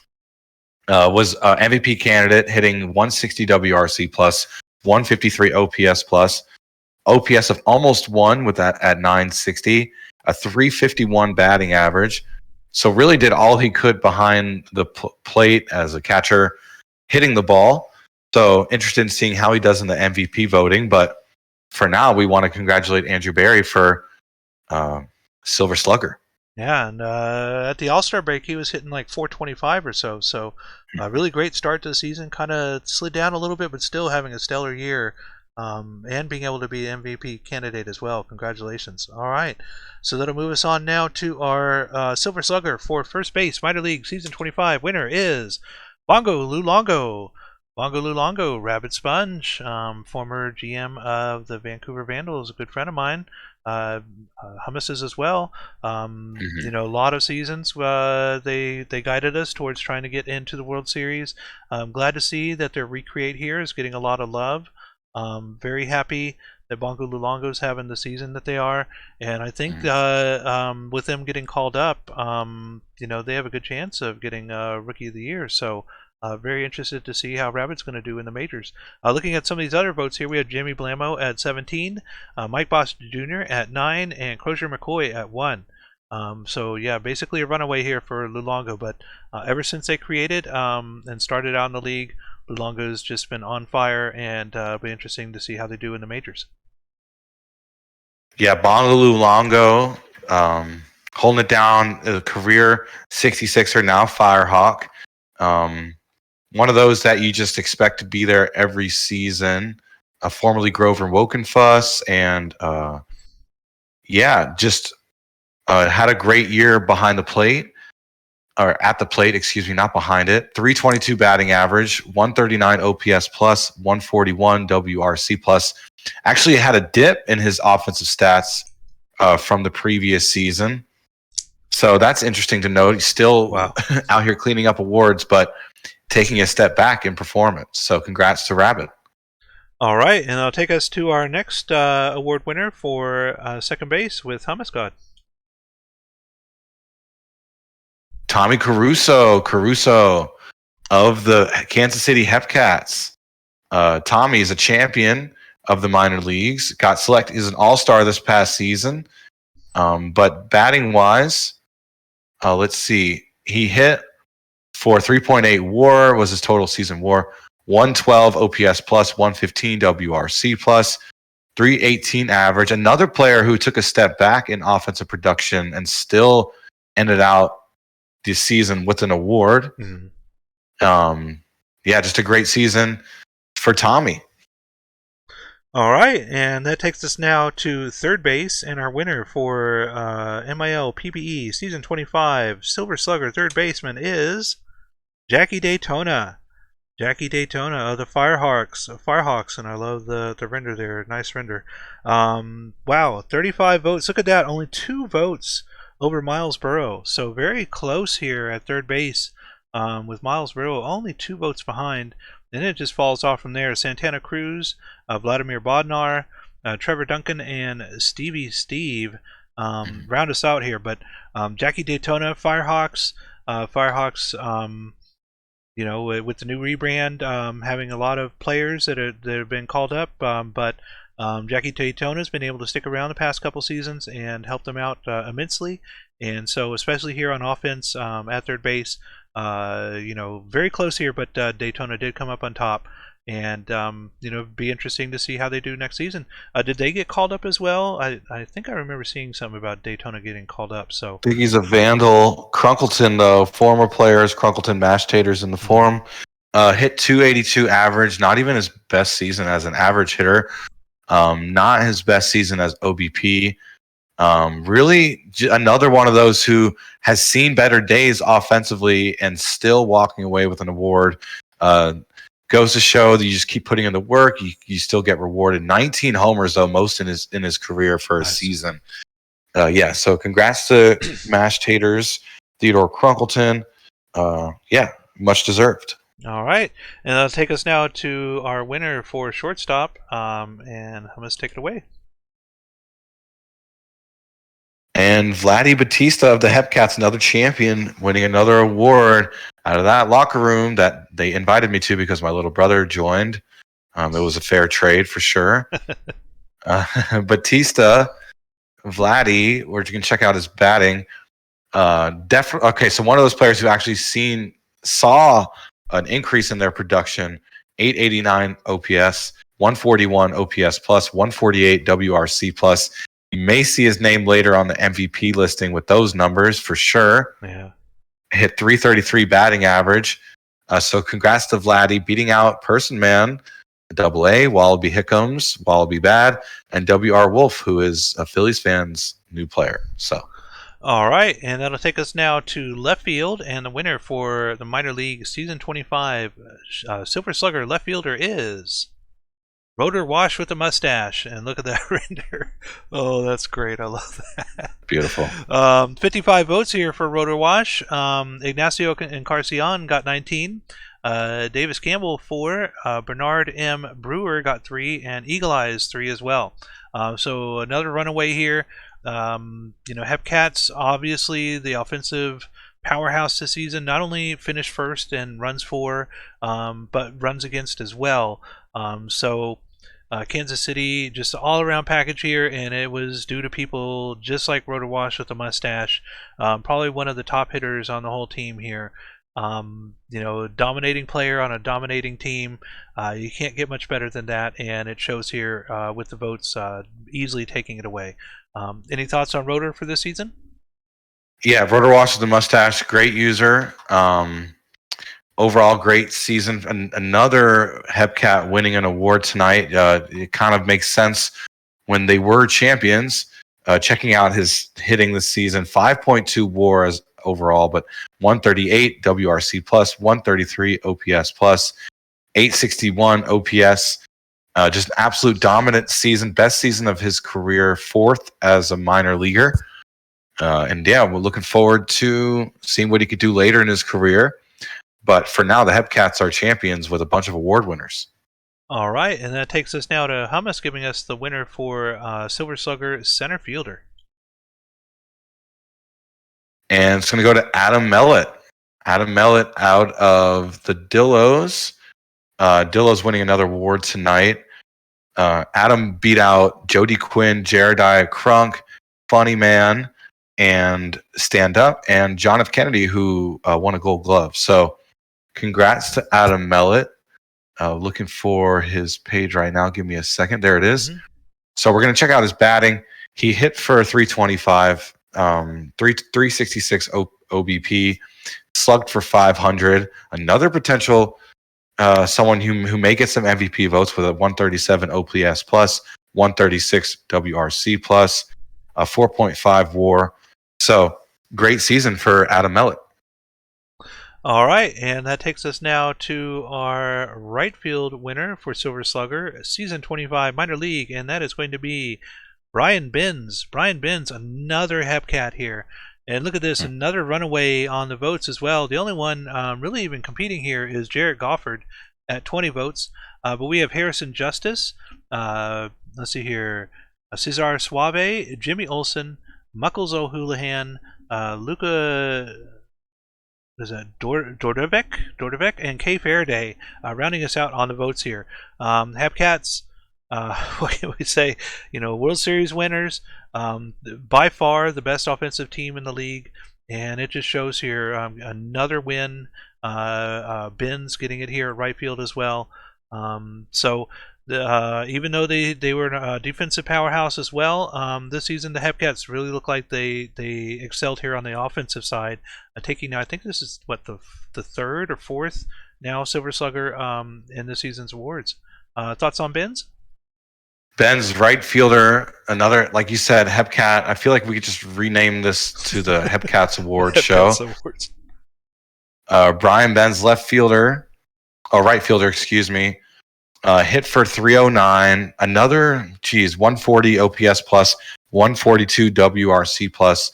was MVP candidate, hitting 160 WRC plus, 153 OPS plus, OPS of almost 1 with that at 960, a 351 batting average. So really did all he could behind the plate as a catcher, hitting the ball. So interested in seeing how he does in the MVP voting. But for now, we want to congratulate Andrew Barry for Silver Slugger. Yeah, and at the All-Star break, he was hitting like 425 or so. So a really great start to the season. Kind of slid down a little bit, but still having a stellar year and being able to be MVP candidate as well. Congratulations. All right, so that'll move us on now to our Silver Slugger for first base, minor league, season 25. Winner is Bongo Lulongo. Bongo Lulongo, Rabbit Sponge, former GM of the Vancouver Vandals, a good friend of mine. Hummus's as well. You know, a lot of seasons they guided us towards trying to get into the World Series. I'm glad to see that their Recreate here is getting a lot of love. Very happy that Bongo Lulongo's having the season that they are, and I think with them getting called up, you know, they have a good chance of getting Rookie of the Year. So very interested to see how Rabbit's going to do in the majors. Looking at some of these other votes here, we have Jimmy Blamo at 17, Mike Boss Jr. at 9, and Crozier McCoy at 1. So yeah, basically a runaway here for Lulongo, but ever since they created and started out in the league, Lulongo's just been on fire, and it'll be interesting to see how they do in the majors. Yeah, Bongo Lulongo holding it down, a career 66er now, Firehawk. One of those that you just expect to be there every season. Formerly Grover Wokenfuss, and yeah, just Had a great year behind the plate, or at the plate, excuse me, not behind it. 322 batting average, 139 OPS plus, 141 WRC plus. Actually had a dip in his offensive stats from the previous season. So that's interesting to note. He's still out here cleaning up awards, but taking a step back in performance. So congrats to Rabbit. All right, and that'll take us to our next award winner for second base with Hummus God. Tommy Caruso of the Kansas City Hepcats. Tommy is a champion of the minor leagues. Got selected as an all-star this past season. But batting-wise, let's see. He hit for 3.8 WAR was his total season WAR. 112 OPS plus, 115 WRC plus, 318 average. Another player who took a step back in offensive production and still ended out this season with an award. Just a great season for Tommy. All right, and that takes us now to third base, and our winner for MIL PBE Season 25 Silver Slugger third baseman is Jackie Daytona. Jackie Daytona of the Firehawks, and I love the render there. Nice render. Wow, 35 votes. Look at that. Only 2 votes over Miles Burrow. So very close here at third base with Miles Burrow only 2 votes behind. Then it just falls off from there. Santana Cruz, Vladimir Bodnar, Trevor Duncan, and Stevie Steve round us out here. But Jackie Daytona, Firehawks, with the new rebrand, having a lot of players that have been called up, but Jackie Daytona has been able to stick around the past couple seasons and help them out immensely. And so, especially here on offense at third base, very close here, but Daytona did come up on top. And be interesting to see how they do next season. Did they get called up as well? I think I remember seeing something about Daytona getting called up. So I think he's a Vandal. Crunkleton, though, former players, Crunkleton Mash Taters in the forum, hit 282 average. Not even his best season as an average hitter. Not his best season as OBP. Really, another one of those who has seen better days offensively and still walking away with an award. Goes to show that you just keep putting in the work, you still get rewarded. 19 homers, though, most in his career for a season. So congrats to Mash Taters, Theodore Crunkleton. Much deserved. All right, and that'll take us now to our winner for shortstop, and Hummus, take it away. And Vladdy Batista of the Hepcats, another champion, winning another award out of that locker room that they invited me to because my little brother joined. It was a fair trade for sure. Batista, Vladdy, where you can check out his batting. Okay, so one of those players who actually saw an increase in their production, 889 OPS, 141 OPS plus, 148 WRC plus. You may see his name later on the MVP listing with those numbers for sure. Yeah. Hit 333 batting average. So congrats to Vladdy beating out Person Man, AA, Wallaby Hickams, Wallaby Bad, and WR Wolf, who is a Phillies fan's new player. So, all right, and that'll take us now to left field, and the winner for the minor league season 25 Silver Slugger left fielder is Rotor Wash with a mustache. And look at that render. Oh, that's great. I love that. Beautiful. 55 votes here for Rotor Wash. Ignacio Encarnacion got 19. Davis Campbell 4. Bernard M. Brewer got 3. And Eagle Eyes 3 as well. So another runaway here. Hepcats, obviously the offensive powerhouse this season, not only finished first and runs for, but runs against as well. Kansas City, just all around package here, and it was due to people just like Rotor Wash with a mustache. Probably one of the top hitters on the whole team here. Dominating player on a dominating team. You can't get much better than that, and it shows here with the votes easily taking it away. Any thoughts on Rotor for this season? Yeah, Rotor Wash with the mustache, great user. Overall, great season. Another Hepcat winning an award tonight. It kind of makes sense when they were champions. checking out his hitting this season, 5.2 WAR as overall, but 138 WRC plus, 133 OPS plus, 861 OPS. Just an absolute dominant season, best season of his career, 4th as a minor leaguer. And yeah, we're looking forward to seeing what he could do later in his career. But for now, the Hepcats are champions with a bunch of award winners. All right, and that takes us now to Hummus giving us the winner for Silver Slugger center fielder. And it's going to go to Adam Mellett. Adam Mellett out of the Dillos. Dillos winning another award tonight. Adam beat out Jody Quinn, Jerediah Crunk, Funny Man, and Stand Up, and John F. Kennedy, who won a Gold Glove. So congrats to Adam Mellett. Looking for his page right now. Give me a second. There it is. Mm-hmm. So we're going to check out his batting. He hit for 325, 366 OBP, slugged for 500. Another potential someone who may get some MVP votes with a 137 OPS plus, 136 WRC plus, a 4.5 WAR. So great season for Adam Mellett. All right, and that takes us now to our right field winner for Silver Slugger, Season 25 Minor League, and that is going to be Brian Benz. Brian Benz, another Hepcat here. And look at this, another runaway on the votes as well. The only one really even competing here is Jarrett Goffard at 20 votes. But we have Harrison Justice, let's see here, Cesar Suave, Jimmy Olsen, Muckles O'Houlihan, Luca Dordovec, and Kay Faraday rounding us out on the votes here. Hepcats, what can we say? World Series winners, by far the best offensive team in the league, and it just shows here another win. Ben's getting it here at right field as well. So even though they were a defensive powerhouse as well, this season the Hepcats really look like they excelled here on the offensive side, taking now I think this is what the 3rd or 4th now Silver Slugger in this season's awards. Thoughts on Ben's? Ben's right fielder, another, like you said, Hepcat. I feel like we could just rename this to the Hepcats Award show. Awards. Brian Benz, right fielder, excuse me. Hit for 309. Another, 140 OPS plus, 142 WRC plus.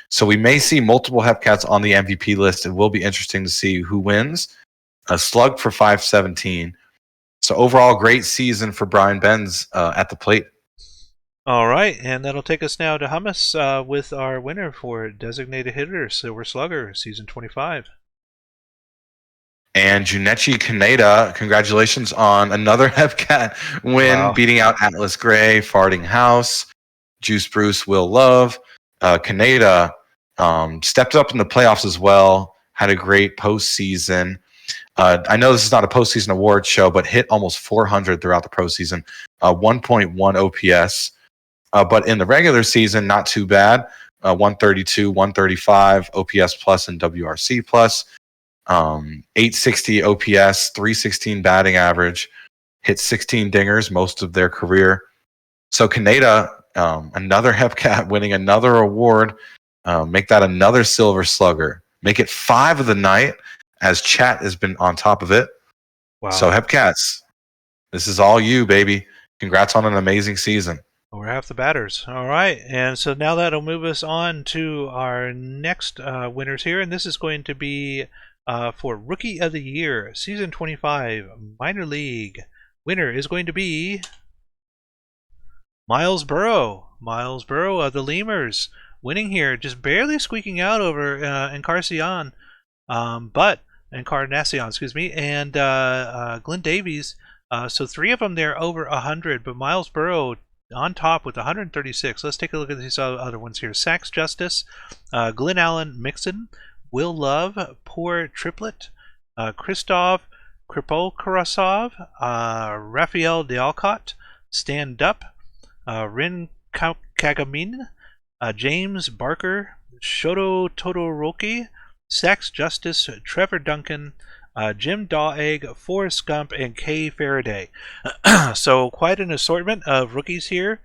So we may see multiple Hepcats on the MVP list. It will be interesting to see who wins. A slug for 517. So overall, great season for Brian Benz at the plate. All right, and that'll take us now to Hummus with our winner for Designated Hitter, Silver Slugger, Season 25. And Junichi Kaneda, congratulations on another Hepcat win, beating out Atlas Gray, Farting House, Juice Bruce, Will Love. Kaneda stepped up in the playoffs as well, had a great postseason. I know this is not a postseason award show, but hit almost 400 throughout the postseason, 1.1 OPS. But in the regular season, not too bad, 132, 135 OPS plus and WRC plus. 860 OPS, 316 batting average, hit 16 dingers most of their career. So Kaneda, another Hepcat winning another award, make that another Silver Slugger. Make it 5 of the night, as chat has been on top of it. Wow. So Hepcats, this is all you, baby. Congrats on an amazing season. We're half the batters. All right, and so now that'll move us on to our next winners here, and this is going to be for Rookie of the Year, Season 25, Minor League. Winner is going to be Miles Burrow. Miles Burrow of the Lemurs, winning here, just barely squeaking out over Encarnacion, excuse me, and Glenn Davies. So 3 of them there over 100, but Miles Burrow on top with 136. Let's take a look at these other ones here. Sax Justice, Glenn Allen Mixon, Will Love, Poor Triplet, Kristov Kripokorosov, Raphael Dealcott, Stand Up, Rin Kagamin, James Barker, Shoto Todoroki, Sax Justice, Trevor Duncan, Jim Daw-Egg, Forrest Gump, and Kay Faraday. So quite an assortment of rookies here.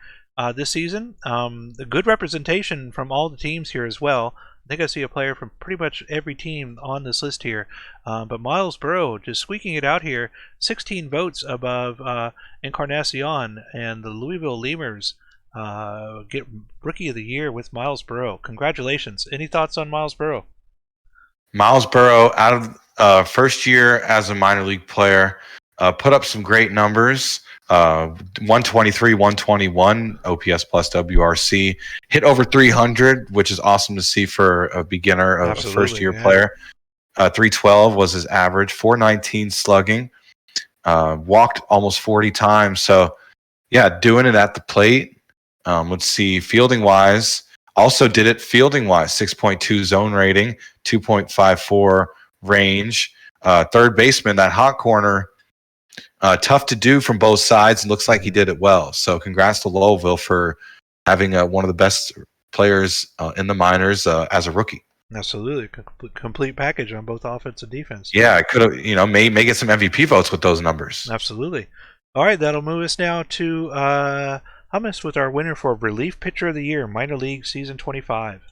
this season. A good representation from all the teams here as well. I think I see a player from pretty much every team on this list here. But Miles Burrow just squeaking it out here, 16 votes above Encarnacion, and the Louisville Lemurs get Rookie of the Year with Miles Burrow. Congratulations. Any thoughts on Miles Burrow? Miles Burrow, out of first year as a minor league player, put up some great numbers. 123, 121 OPS plus WRC, hit over 300, which is awesome to see for a beginner, a first year player. 312 was his average, 419 slugging, walked almost 40 times. So, yeah, doing it at the plate. Let's see, fielding wise, also did it fielding wise, 6.2 zone rating, 2.54 range. Third baseman, that hot corner. Tough to do from both sides, and looks like he did it well. So congrats to Louisville for having one of the best players in the minors as a rookie. Absolutely, complete package on both offense and defense. Yeah, I could have, may get some MVP votes with those numbers. Absolutely. All right, that'll move us now to Hummus with our winner for Relief Pitcher of the Year, Minor League Season 25.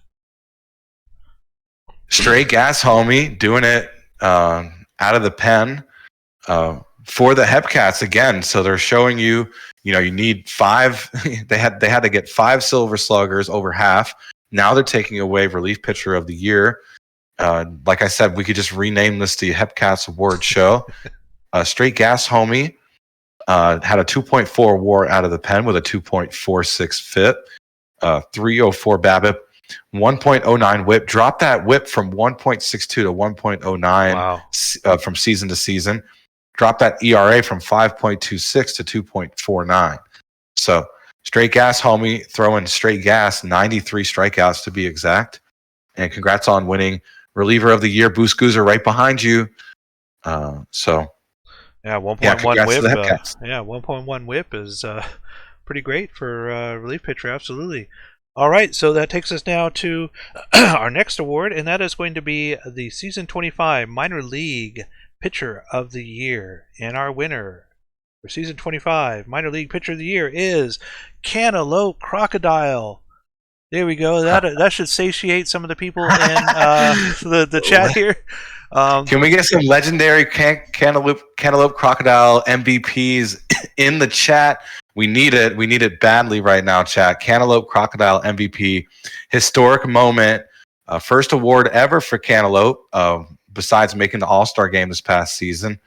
Straight gas, homie, doing it out of the pen. For the Hepcats again, so they're showing you need 5. they had to get 5 Silver Sluggers, over half. Now they're taking away Relief Pitcher of the Year. Like I said, we could just rename this the Hepcats Award Show. Straight gas, homie, had a 2.4 WAR out of the pen with a 2.46 FIP, 304 BABIP, 1.09 WHIP. Dropped that WHIP from 1.62 to 1.09 from season to season. Dropped that ERA from 5.26 to 2.49. So straight gas, homie, throwing straight gas, 93 strikeouts to be exact. And congrats on winning Reliever of the Year. Boost Goozer right behind you. Yeah, 1.1 WHIP. 1.1 WHIP is pretty great for relief pitcher. Absolutely. All right, so that takes us now to our next award, and that is going to be the Season 25 Minor League Pitcher of the Year. And our winner for Season 25 Minor League Pitcher of the Year is Cantaloupe Crocodile. There we go. That should satiate some of the people in the chat here. Can we get some legendary Cantaloupe Crocodile MVPs in the chat? We need it. We need it badly right now, chat. Cantaloupe Crocodile MVP. Historic moment. First award ever for Cantaloupe, besides making the All-Star game this past season.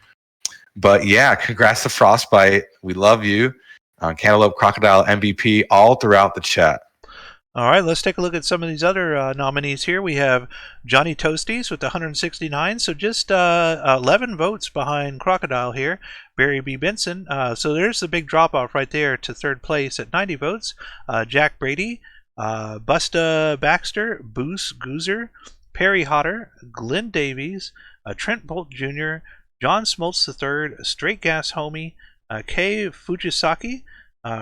But yeah, congrats to Frostbite. We love you. Cantaloupe Crocodile MVP all throughout the chat. All right, let's take a look at some of these other nominees here. We have Johnny Toasties with 169, so just 11 votes behind Crocodile here. Barry B. Benson, so there's the big drop-off right there to third place at 90 votes. Jack Brady, Busta Baxter, Boos Goozer, Perry Hodder, Glenn Davies, Trent Bolt Jr., John Smoltz III, Straight Gas Homie, Kei Fujisaki,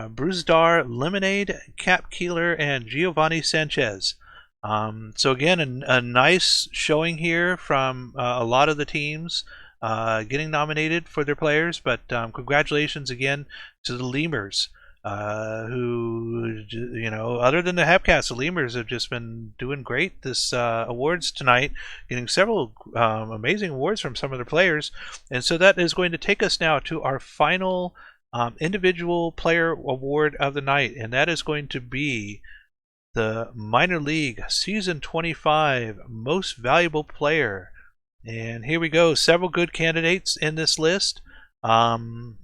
Bruce Dar, Lemonade, Cap Keeler, and Giovanni Sanchez. So again, a nice showing here from a lot of the teams getting nominated for their players. But congratulations again to the Lemurs, who, other than the Hepcats, the Lemurs have just been doing great this awards tonight, getting several amazing awards from some of their players. And so that is going to take us now to our final individual player award of the night, and that is going to be the Minor League Season 25 Most Valuable Player. And here we go, several good candidates in this list. I'm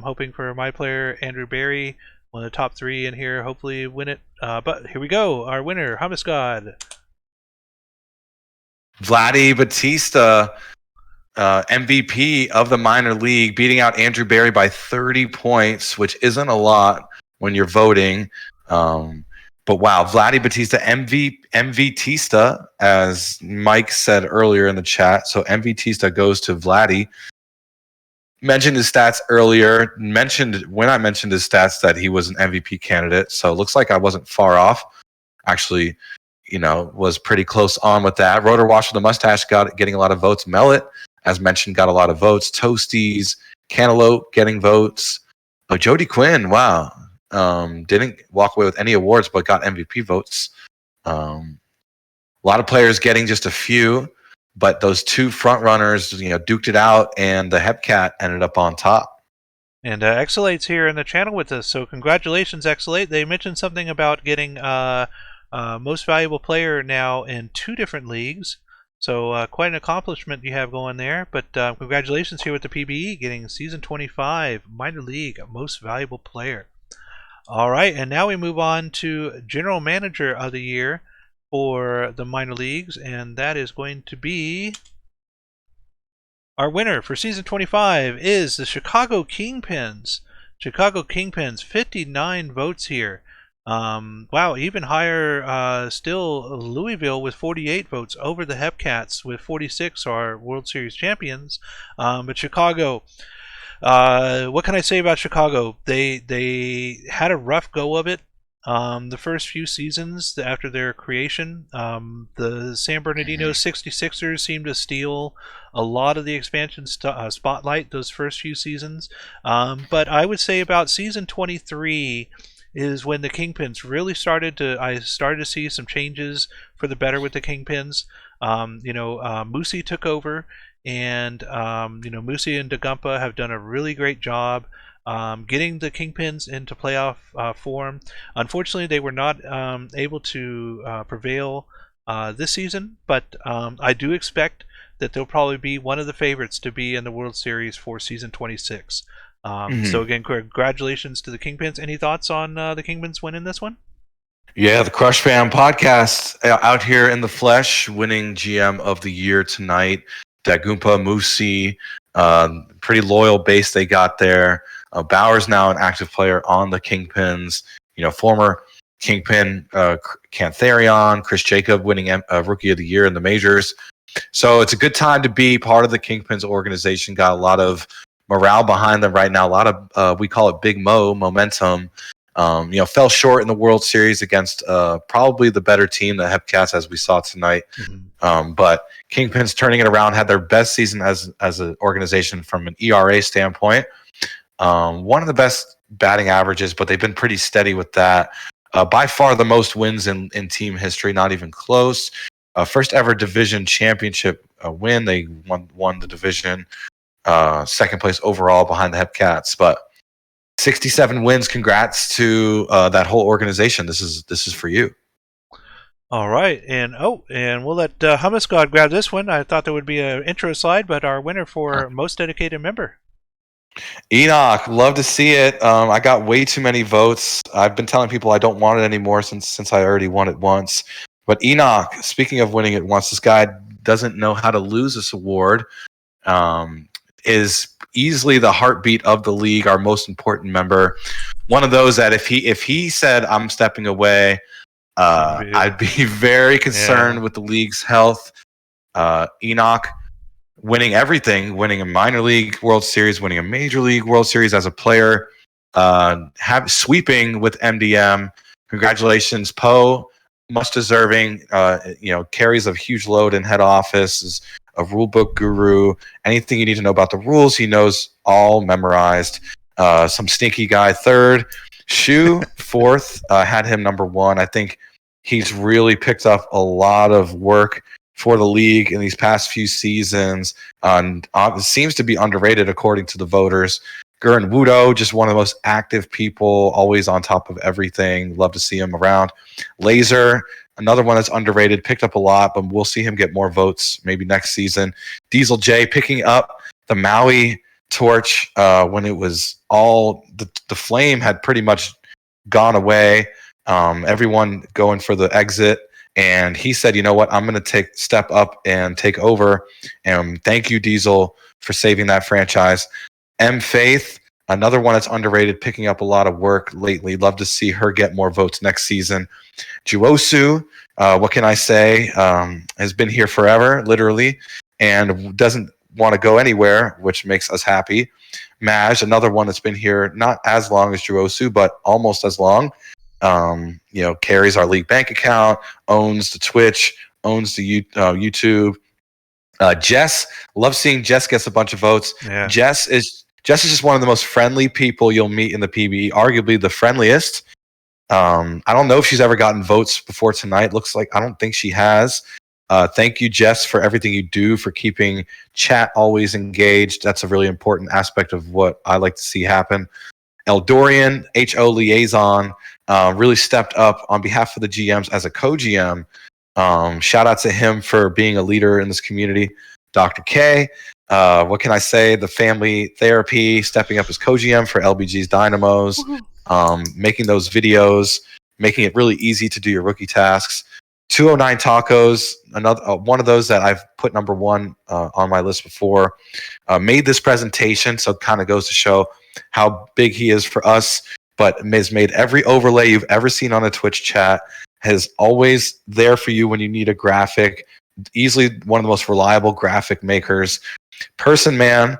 hoping for my player Andrew Berry, one of the top 3 in here, hopefully win it. But here we go, our winner, Hummus God. Vladdy Batista, MVP of the minor league, beating out Andrew Berry by 30 points, which isn't a lot when you're voting. But wow, Vladdy Batista, MVTista, as Mike said earlier in the chat. So MVTista goes to Vladdy. Mentioned his stats earlier. When I mentioned his stats that he was an MVP candidate. So it looks like I wasn't far off. Actually, was pretty close on with that. Rotor Wash with the Mustache getting a lot of votes. Mellet, as mentioned, got a lot of votes. Toasties, Cantaloupe getting votes. Oh, Jody Quinn, wow. Didn't walk away with any awards, but got MVP votes. A lot of players getting just a few, but those two front runners, duked it out, and the Hepcat ended up on top. And Exolate's here in the channel with us, so congratulations, Exolate. They mentioned something about getting most valuable player now in 2 different leagues. So quite an accomplishment you have going there. But congratulations here with the PBE, getting Season 25 Minor League Most Valuable Player. All right, and now we move on to General Manager of the Year for the minor leagues, and that is going to be... Our winner for Season 25 is the Chicago Kingpins. Chicago Kingpins, 59 votes here. Wow, even higher still Louisville with 48 votes over the Hepcats with 46, our World Series champions. But Chicago, what can I say about Chicago? They had a rough go of it. The first few seasons after their creation, the San Bernardino 66ers seemed to steal a lot of the expansion spotlight those first few seasons. But I would say about Season 23 is when the Kingpins really started to see some changes for the better with the Kingpins. Moosey took over, and Moosey and Dagumpa have done a really great job getting the Kingpins into playoff form. Unfortunately, they were not able to prevail this season, but I do expect that they'll probably be one of the favorites to be in the World Series for Season 26. So again, congratulations to the Kingpins. Any thoughts on the Kingpins winning this one? Yeah, the Crush Fam podcast out here in the flesh, winning GM of the year tonight. Dagumpa, Moosey, pretty loyal base they got there. Bauer's now an active player on the Kingpins. Former Kingpin Cantharion, Chris Jacob winning Rookie of the Year in the majors. So it's a good time to be part of the Kingpins organization. Got a lot of morale behind them right now. A lot of we call it Big Mo momentum. Fell short in the World Series against probably the better team, the Hepcats, as we saw tonight. But Kingpins turning it around, had their best season as an organization from an ERA standpoint. One of the best batting averages, but they've been pretty steady with that. By far the most wins in team history, not even close. First ever division championship win. They won the division. Second place overall behind the Hepcats. But 67 wins. Congrats to that whole organization. This is for you. All right, and we'll let Hummus God grab this one. I thought there would be an intro slide, but our winner for most dedicated member. Enoch, love to see it. I got way too many votes. I've been telling people I don't want it anymore since I already won it once. But Enoch, speaking of winning it once, this guy doesn't know how to lose this award. Is easily the heartbeat of the league, our most important member. One of those that if he said I'm stepping away, I'd be very concerned with the league's health. Enoch winning everything, winning a minor league World Series, winning a major league World Series as a player, sweeping with MDM. Congratulations, Poe. Much deserving. Carries a huge load in head office. Is a rule book guru. Anything you need to know about the rules, he knows all memorized. Some sneaky guy third. Shu fourth. Had him number 1. I think he's really picked up a lot of work for the league in these past few seasons. Seems to be underrated according to the voters. Gurren Wudo, just one of the most active people, always on top of everything. Love to see him around. Laser, another one that's underrated, picked up a lot, but we'll see him get more votes maybe next season. Diesel J picking up the Maui torch when it was all the flame had pretty much gone away. Everyone going for the exit. And he said, you know what, I'm going to step up and take over. And thank you, Diesel, for saving that franchise. M. Faith, another one that's underrated, picking up a lot of work lately. Love to see her get more votes next season. Juosu, what can I say, has been here forever, literally, and doesn't want to go anywhere, which makes us happy. Maj, another one that's been here not as long as Juosu, but almost as long. Carries our league bank account, owns the Twitch, owns the YouTube. Jess, love seeing Jess gets a bunch of votes. Yeah. Jess is Jess is just one of the most friendly people you'll meet in the PBE, arguably the friendliest. I don't know if she's ever gotten votes before tonight. Looks like I don't think she has. Thank you, Jess, for everything you do, for keeping chat always engaged. That's a really important aspect of what I like to see happen. Eldorian, HO liaison, really stepped up on behalf of the GMs as a co-GM. Shout out to him for being a leader in this community. Dr. K, what can I say? The family therapy, stepping up as co-GM for LBG's Dynamos, making those videos, making it really easy to do your rookie tasks. 209 Tacos, another one of those that I've put number one on my list before, made this presentation, so it kind of goes to show how big he is for us, but has made every overlay you've ever seen on a Twitch chat, has always there for you when you need a graphic, easily one of the most reliable graphic makers. Person Man,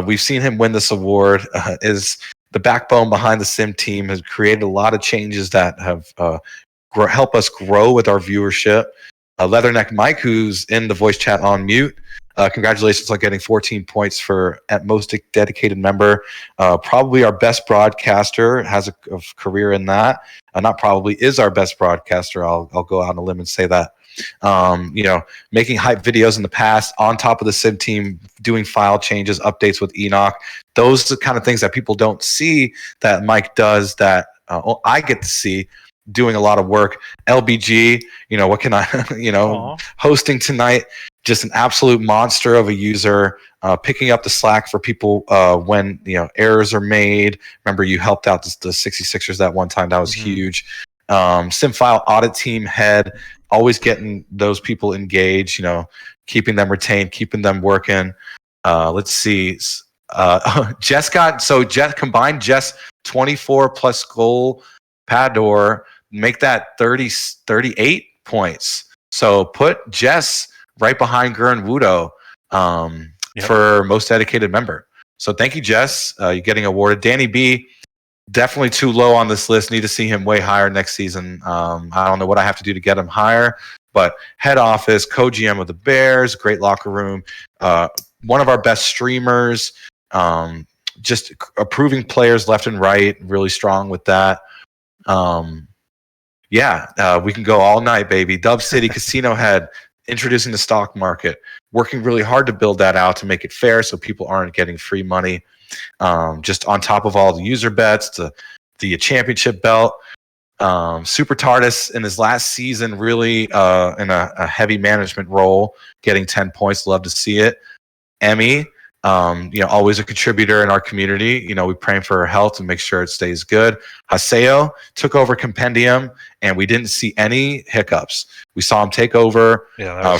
we've seen him win this award, is the backbone behind the Sim team, has created a lot of changes that have help us grow with our viewership. Leatherneck Mike, who's in the voice chat on mute, congratulations on getting 14 points for at most dedicated member. Probably our best broadcaster, has a career in that. Not probably, is our best broadcaster. I'll go out on a limb and say that. Making hype videos in the past, on top of the Sim team, doing file changes, updates with Enoch. Those are the kind of things that people don't see that Mike does, that I get to see. Doing a lot of work. LBG, what can I, hosting tonight, just an absolute monster of a user, picking up the slack for people when, errors are made. Remember, you helped out the 66ers that one time. That was huge. Simfile audit team head, always getting those people engaged, keeping them retained, keeping them working. Let's see. Jess combined Jess 24 plus goal, Pador, make that 38 points. So put Jess right behind Gurren Wudo for most dedicated member. So thank you, Jess. You're getting awarded. Danny B, definitely too low on this list. Need to see him way higher next season. I don't know what I have to do to get him higher, but head office, co-GM of the Bears, great locker room, one of our best streamers, just approving players left and right, really strong with that. We can go all night, baby. Dub City Casino Head, introducing the stock market, working really hard to build that out to make it fair so people aren't getting free money. Just on top of all the user bets, the championship belt. Super TARDIS in his last season, really in a heavy management role, getting 10 points. Love to see it. Emmy, always a contributor in our community. We're praying for her health and make sure it stays good. Haseo took over Compendium, and we didn't see any hiccups. We saw him take over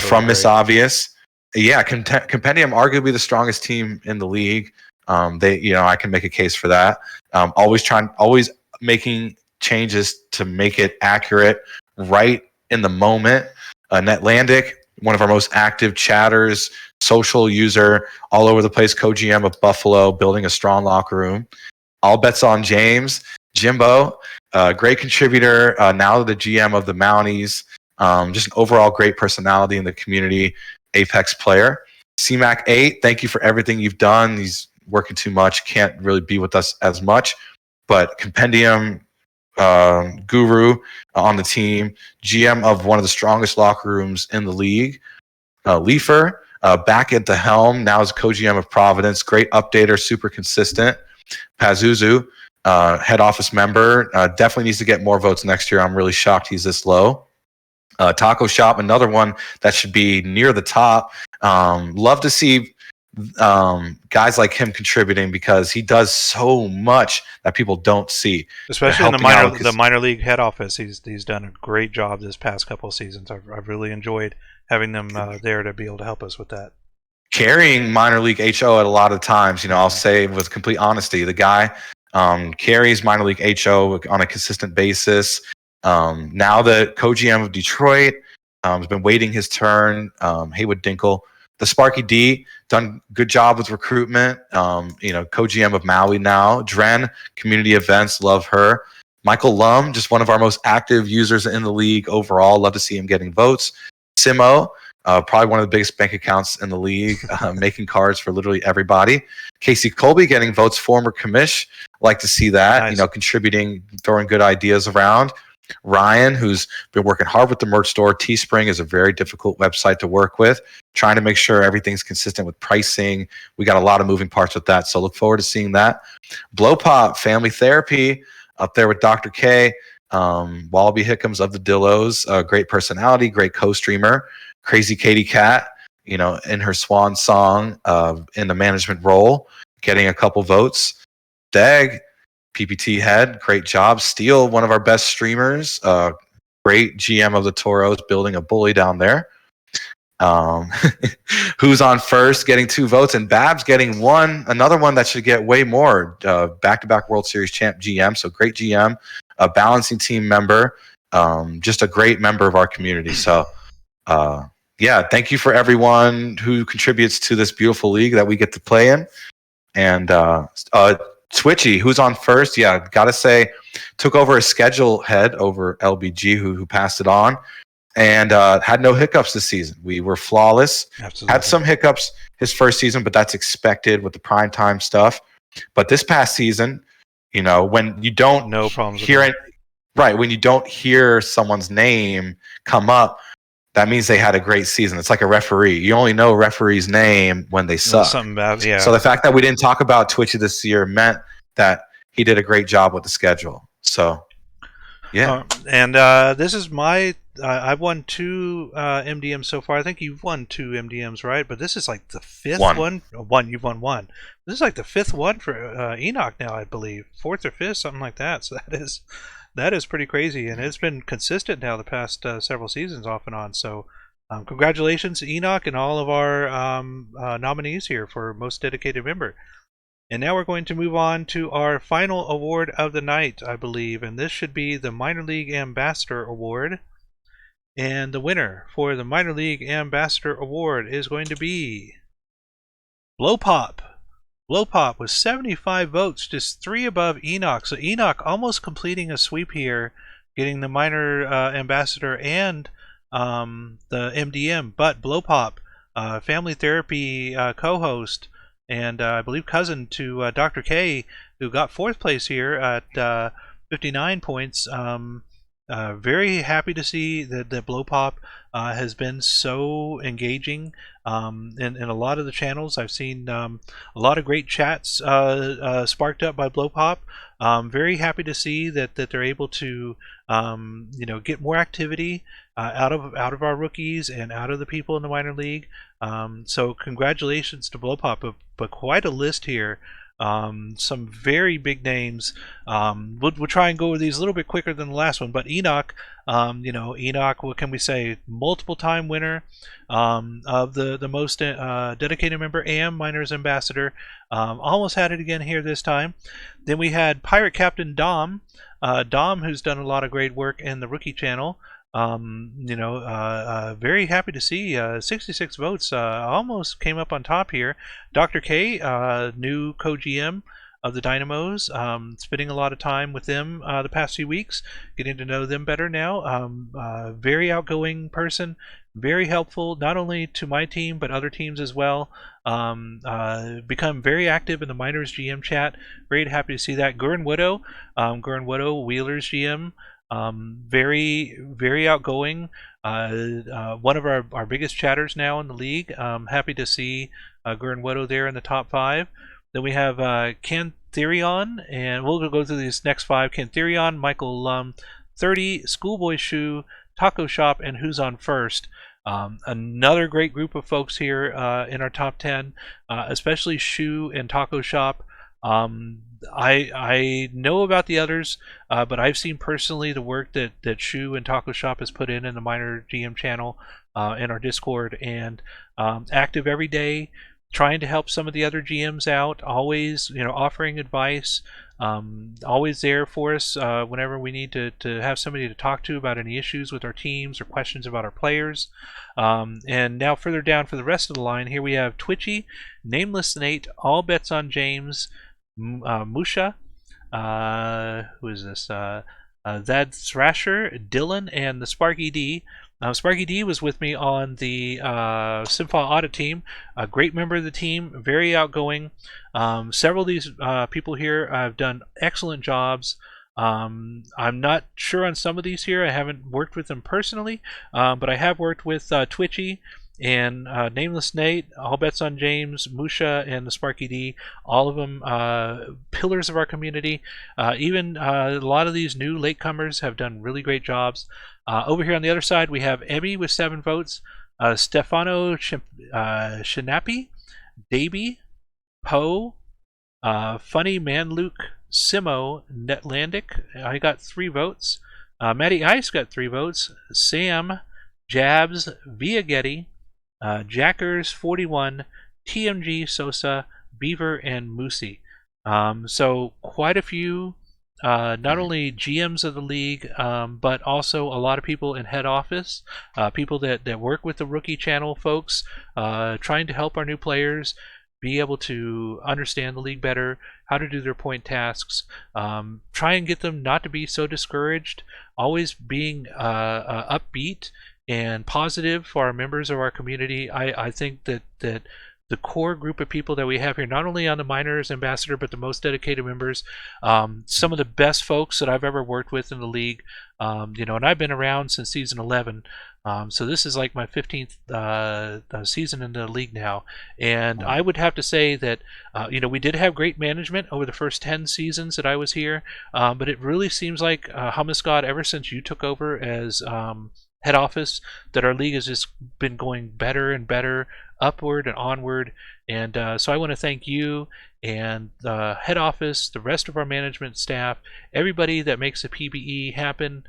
from Miss Obvious. Yeah, Compendium, arguably the strongest team in the league. I can make a case for that. Always making changes to make it accurate right in the moment. Netlandic, one of our most active chatters, social user, all over the place, co-GM of Buffalo, building a strong locker room. All bets on James. Jimbo, great contributor, now the GM of the Mounties. Just an overall great personality in the community, Apex player. CMAC 8, thank you for everything you've done. He's working too much, can't really be with us as much, but Compendium guru on the team, GM of one of the strongest locker rooms in the league. Leifer, back at the helm, now as co-GM of Providence, great updater, super consistent. Pazuzu, head office member, definitely needs to get more votes next year. I'm really shocked he's this low. Taco Shop, another one that should be near the top. Love to see guys like him contributing, because he does so much that people don't see. Especially in the minor league head office, he's done a great job this past couple of seasons. I've really enjoyed having them there to be able to help us with that. Carrying minor league HO at a lot of times, I'll say with complete honesty, the guy carries minor league HO on a consistent basis. Now the co-GM of Detroit has been waiting his turn. Haywood Dinkle. The Sparky D, done good job with recruitment. Co-GM of Maui now. Dren, community events, love her. Michael Lum, just one of our most active users in the league overall. Love to see him getting votes. Simo, probably one of the biggest bank accounts in the league, making cards for literally everybody. Casey Colby getting votes, former commish. Like to see that, Nice. you know, contributing, throwing good ideas around. Ryan, who's been working hard with the merch store. Teespring is a very difficult website to work with, trying to make sure everything's consistent with pricing. We got a lot of moving parts with that, so look forward to seeing that. Blow Pop, Family Therapy, up there with Dr. K. Wallaby Hickams of the Dillos, great personality, great co-streamer. Crazy Katie Cat, you know, in her swan song in the management role, getting a couple votes. Dag, PPT head, great job. Steele, one of our best streamers, great GM of the Toros, building a bully down there. Who's on first, getting 2 votes, and Babs getting 1, another one that should get way more. Back-to-back World Series champ GM, so great GM, a balancing team member, just a great member of our community. So, yeah, thank you for everyone who contributes to this beautiful league that we get to play in. And Twitchy, who's on first, yeah, gotta say, took over a schedule head over LBG, who passed it on, and had no hiccups this season. We were flawless. Absolutely. Had some hiccups his first season, but that's expected with the primetime stuff. But this past season, you know, when you don't No problems with hear that. it, right? When you don't hear someone's name come up, that means they had a great season. It's like a referee. You only know a referee's name when they suck. Something about, yeah. So the fact that we didn't talk about Twitchy this year meant that he did a great job with the schedule. So, yeah. And this is my. I've won 2 MDMs so far. I think you've won 2 MDMs, right? But this is like the 5th one. One. You've won 1. This is like the 5th one for Enoch now, I believe. 4th or 5th, something like that. So that is pretty crazy, and it's been consistent now the past several seasons, off and on. So, congratulations, Enoch, and all of our nominees here for most dedicated member. And now we're going to move on to our final award of the night, I believe, and this should be the Minor League Ambassador Award. And the winner for the Minor League Ambassador Award is going to be Blow Pop. Blow Pop with 75 votes, just 3 above Enoch. So Enoch almost completing a sweep here, getting the Minor Ambassador and the MDM. But Blow Pop, Family Therapy co-host, and I believe cousin to Dr. K, who got 4th place here at 59 points. Very happy to see that Blow Pop has been so engaging in a lot of the channels. I've seen a lot of great chats sparked up by Blow Pop. Very happy to see that they're able to get more activity out of our rookies and out of the people in the minor league. So congratulations to Blow Pop, but quite a list here. Some very big names. We'll try and go over these a little bit quicker than the last one, but Enoch, Enoch, what can we say? Multiple time winner of the most dedicated member and Miners Ambassador. Almost had it again here this time. Then we had Pirate Captain Dom, who's done a lot of great work in the rookie channel. Very happy to see 66 votes, almost came up on top here. Dr. K, new co-GM of the Dynamos, spending a lot of time with them the past few weeks, getting to know them better now. Very outgoing person, very helpful not only to my team but other teams as well. Become very active in the Miners GM chat. Very happy to see that. Gurren Widow, Wheelers GM. Very, very outgoing. One of our biggest chatters now in the league. Happy to see Gurren Widow there in the top 5. Then we have Cantherion, and we'll go through these next 5. Cantherion, Michael Lum, 30, Schoolboy Shoe, Taco Shop, and Who's on First. Another great group of folks here in our top 10, especially Shoe and Taco Shop. I know about the others, but I've seen personally the work that Shu and Taco Shop has put in the Minor GM channel in our Discord, and active every day, trying to help some of the other GMs out, always offering advice, always there for us whenever we need to have somebody to talk to about any issues with our teams or questions about our players. And now further down for the rest of the line, here we have Twitchy, Nameless Nate, All Bets on James, Musha, who is this? Thad Thrasher, Dylan, and the Sparky D. Sparky D was with me on the Simfile audit team, a great member of the team, very outgoing. Several of these people here have done excellent jobs. I'm not sure on some of these here. I haven't worked with them personally, but I have worked with Twitchy and Nameless Nate, All Bets on James, Musha, and the Sparky D. All of them pillars of our community. Even a lot of these new latecomers have done really great jobs. Over here on the other side, we have Emmy with 7 votes, Stefano Shinapi, Davey, Poe, Funny Man Luke, Simo, Netlandic. I got 3 votes. Matty Ice got 3 votes. Sam, Jabs, Via Getty, Jackers 41, TMG Sosa, Beaver, and Moosey. So quite a few. Not only GMs of the league, but also a lot of people in head office, people that work with the rookie channel folks, trying to help our new players be able to understand the league better, how to do their point tasks, try and get them not to be so discouraged, always being upbeat and positive for our members of our community. I think that the core group of people that we have here, not only on the Miners Ambassador, but the most dedicated members, some of the best folks that I've ever worked with in the league, and I've been around since season 11, so this is like my 15th season in the league now, and I would have to say that we did have great management over the first 10 seasons that I was here, but it really seems like Hummus God, ever since you took over as head office, that our league has just been going better and better, upward and onward, and so I want to thank you and the head office, the rest of our management staff, everybody that makes the PBE happen,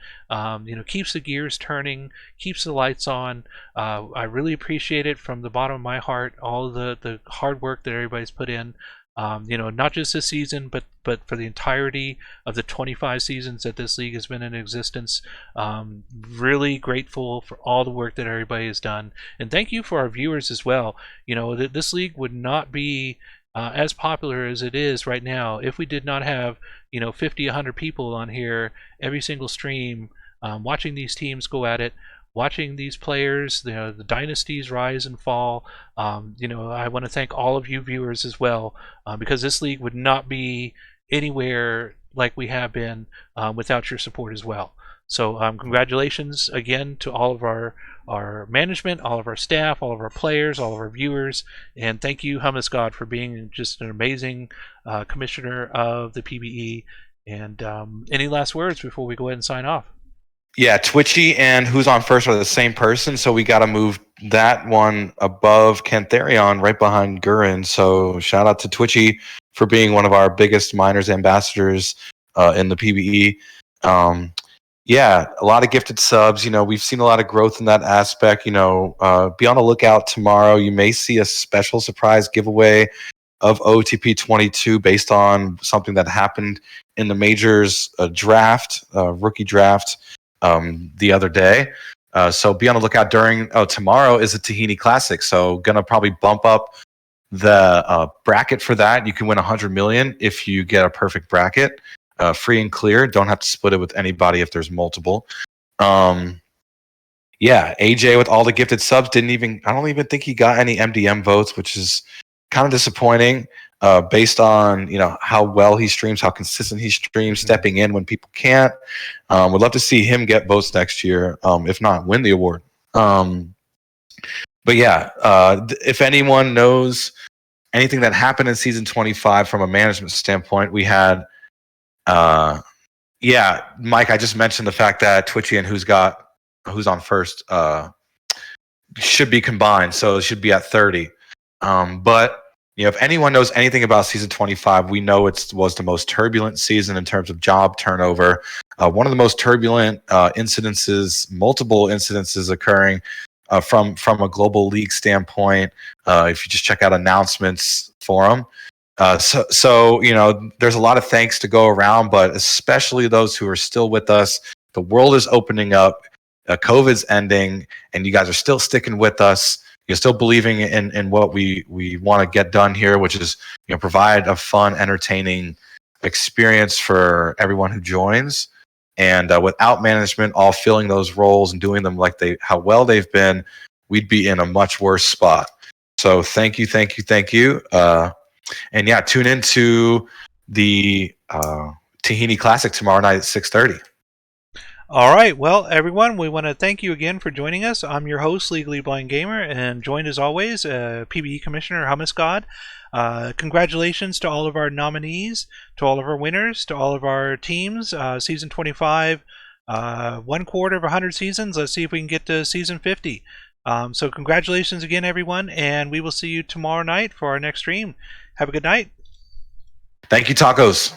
keeps the gears turning, keeps the lights on. I really appreciate it from the bottom of my heart, all the hard work that everybody's put in. Not just this season, but for the entirety of the 25 seasons that this league has been in existence. Really grateful for all the work that everybody has done, and thank you for our viewers as well. This league would not be as popular as it is right now if we did not have 50, 100 people on here every single stream, watching these teams go at it, watching these players, the dynasties rise and fall. I want to thank all of you viewers as well, because this league would not be anywhere like we have been without your support as well. So congratulations again to all of our management, all of our staff, all of our players, all of our viewers, and thank you, Hummus God, for being just an amazing commissioner of the PBE. And any last words before we go ahead and sign off? Yeah, Twitchy and Who's on First are the same person, so we got to move that one above Cantharion, right behind Gurin. So shout out to Twitchy for being one of our biggest Miners Ambassadors in the PBE. Yeah, a lot of gifted subs. We've seen a lot of growth in that aspect. Be on the lookout tomorrow. You may see a special surprise giveaway of OTP 22 based on something that happened in the Majors draft, rookie draft, the other day. So be on the lookout tomorrow is a Tahini Classic. So gonna probably bump up the bracket for that. You can win 100 million if you get a perfect bracket. Free and clear. Don't have to split it with anybody if there's multiple. AJ with all the gifted subs I don't even think he got any MDM votes, which is kind of disappointing based on how well he streams, how consistent he streams, stepping in when people can't. Would love to see him get votes next year, if not win the award. If anyone knows anything that happened in season 25 from a management standpoint, we had Mike, I just mentioned the fact that Twitchy and Who's on First should be combined, so it should be at 30. But if anyone knows anything about season 25, we know it was the most turbulent season in terms of job turnover. One of the most turbulent multiple incidences occurring from a global league standpoint. If you just check out announcements forum. So there's a lot of thanks to go around, but especially those who are still with us. The world is opening up. COVID's ending, and you guys are still sticking with us. You're still believing in what we want to get done here, which is provide a fun, entertaining experience for everyone who joins. And without management all filling those roles and doing them like how well they've been, we'd be in a much worse spot. So thank you. And yeah, tune into the Tahini Classic tomorrow night at 6:30. All right, well, everyone, we want to thank you again for joining us. I'm your host, Legally Blind Gamer, and joined as always, PBE Commissioner Hummus God. Congratulations to all of our nominees, to all of our winners, to all of our teams. Season 25, 1/4 of 100 seasons. Let's see if we can get to season 50. So congratulations again, everyone, and we will see you tomorrow night for our next stream. Have a good night. Thank you, tacos.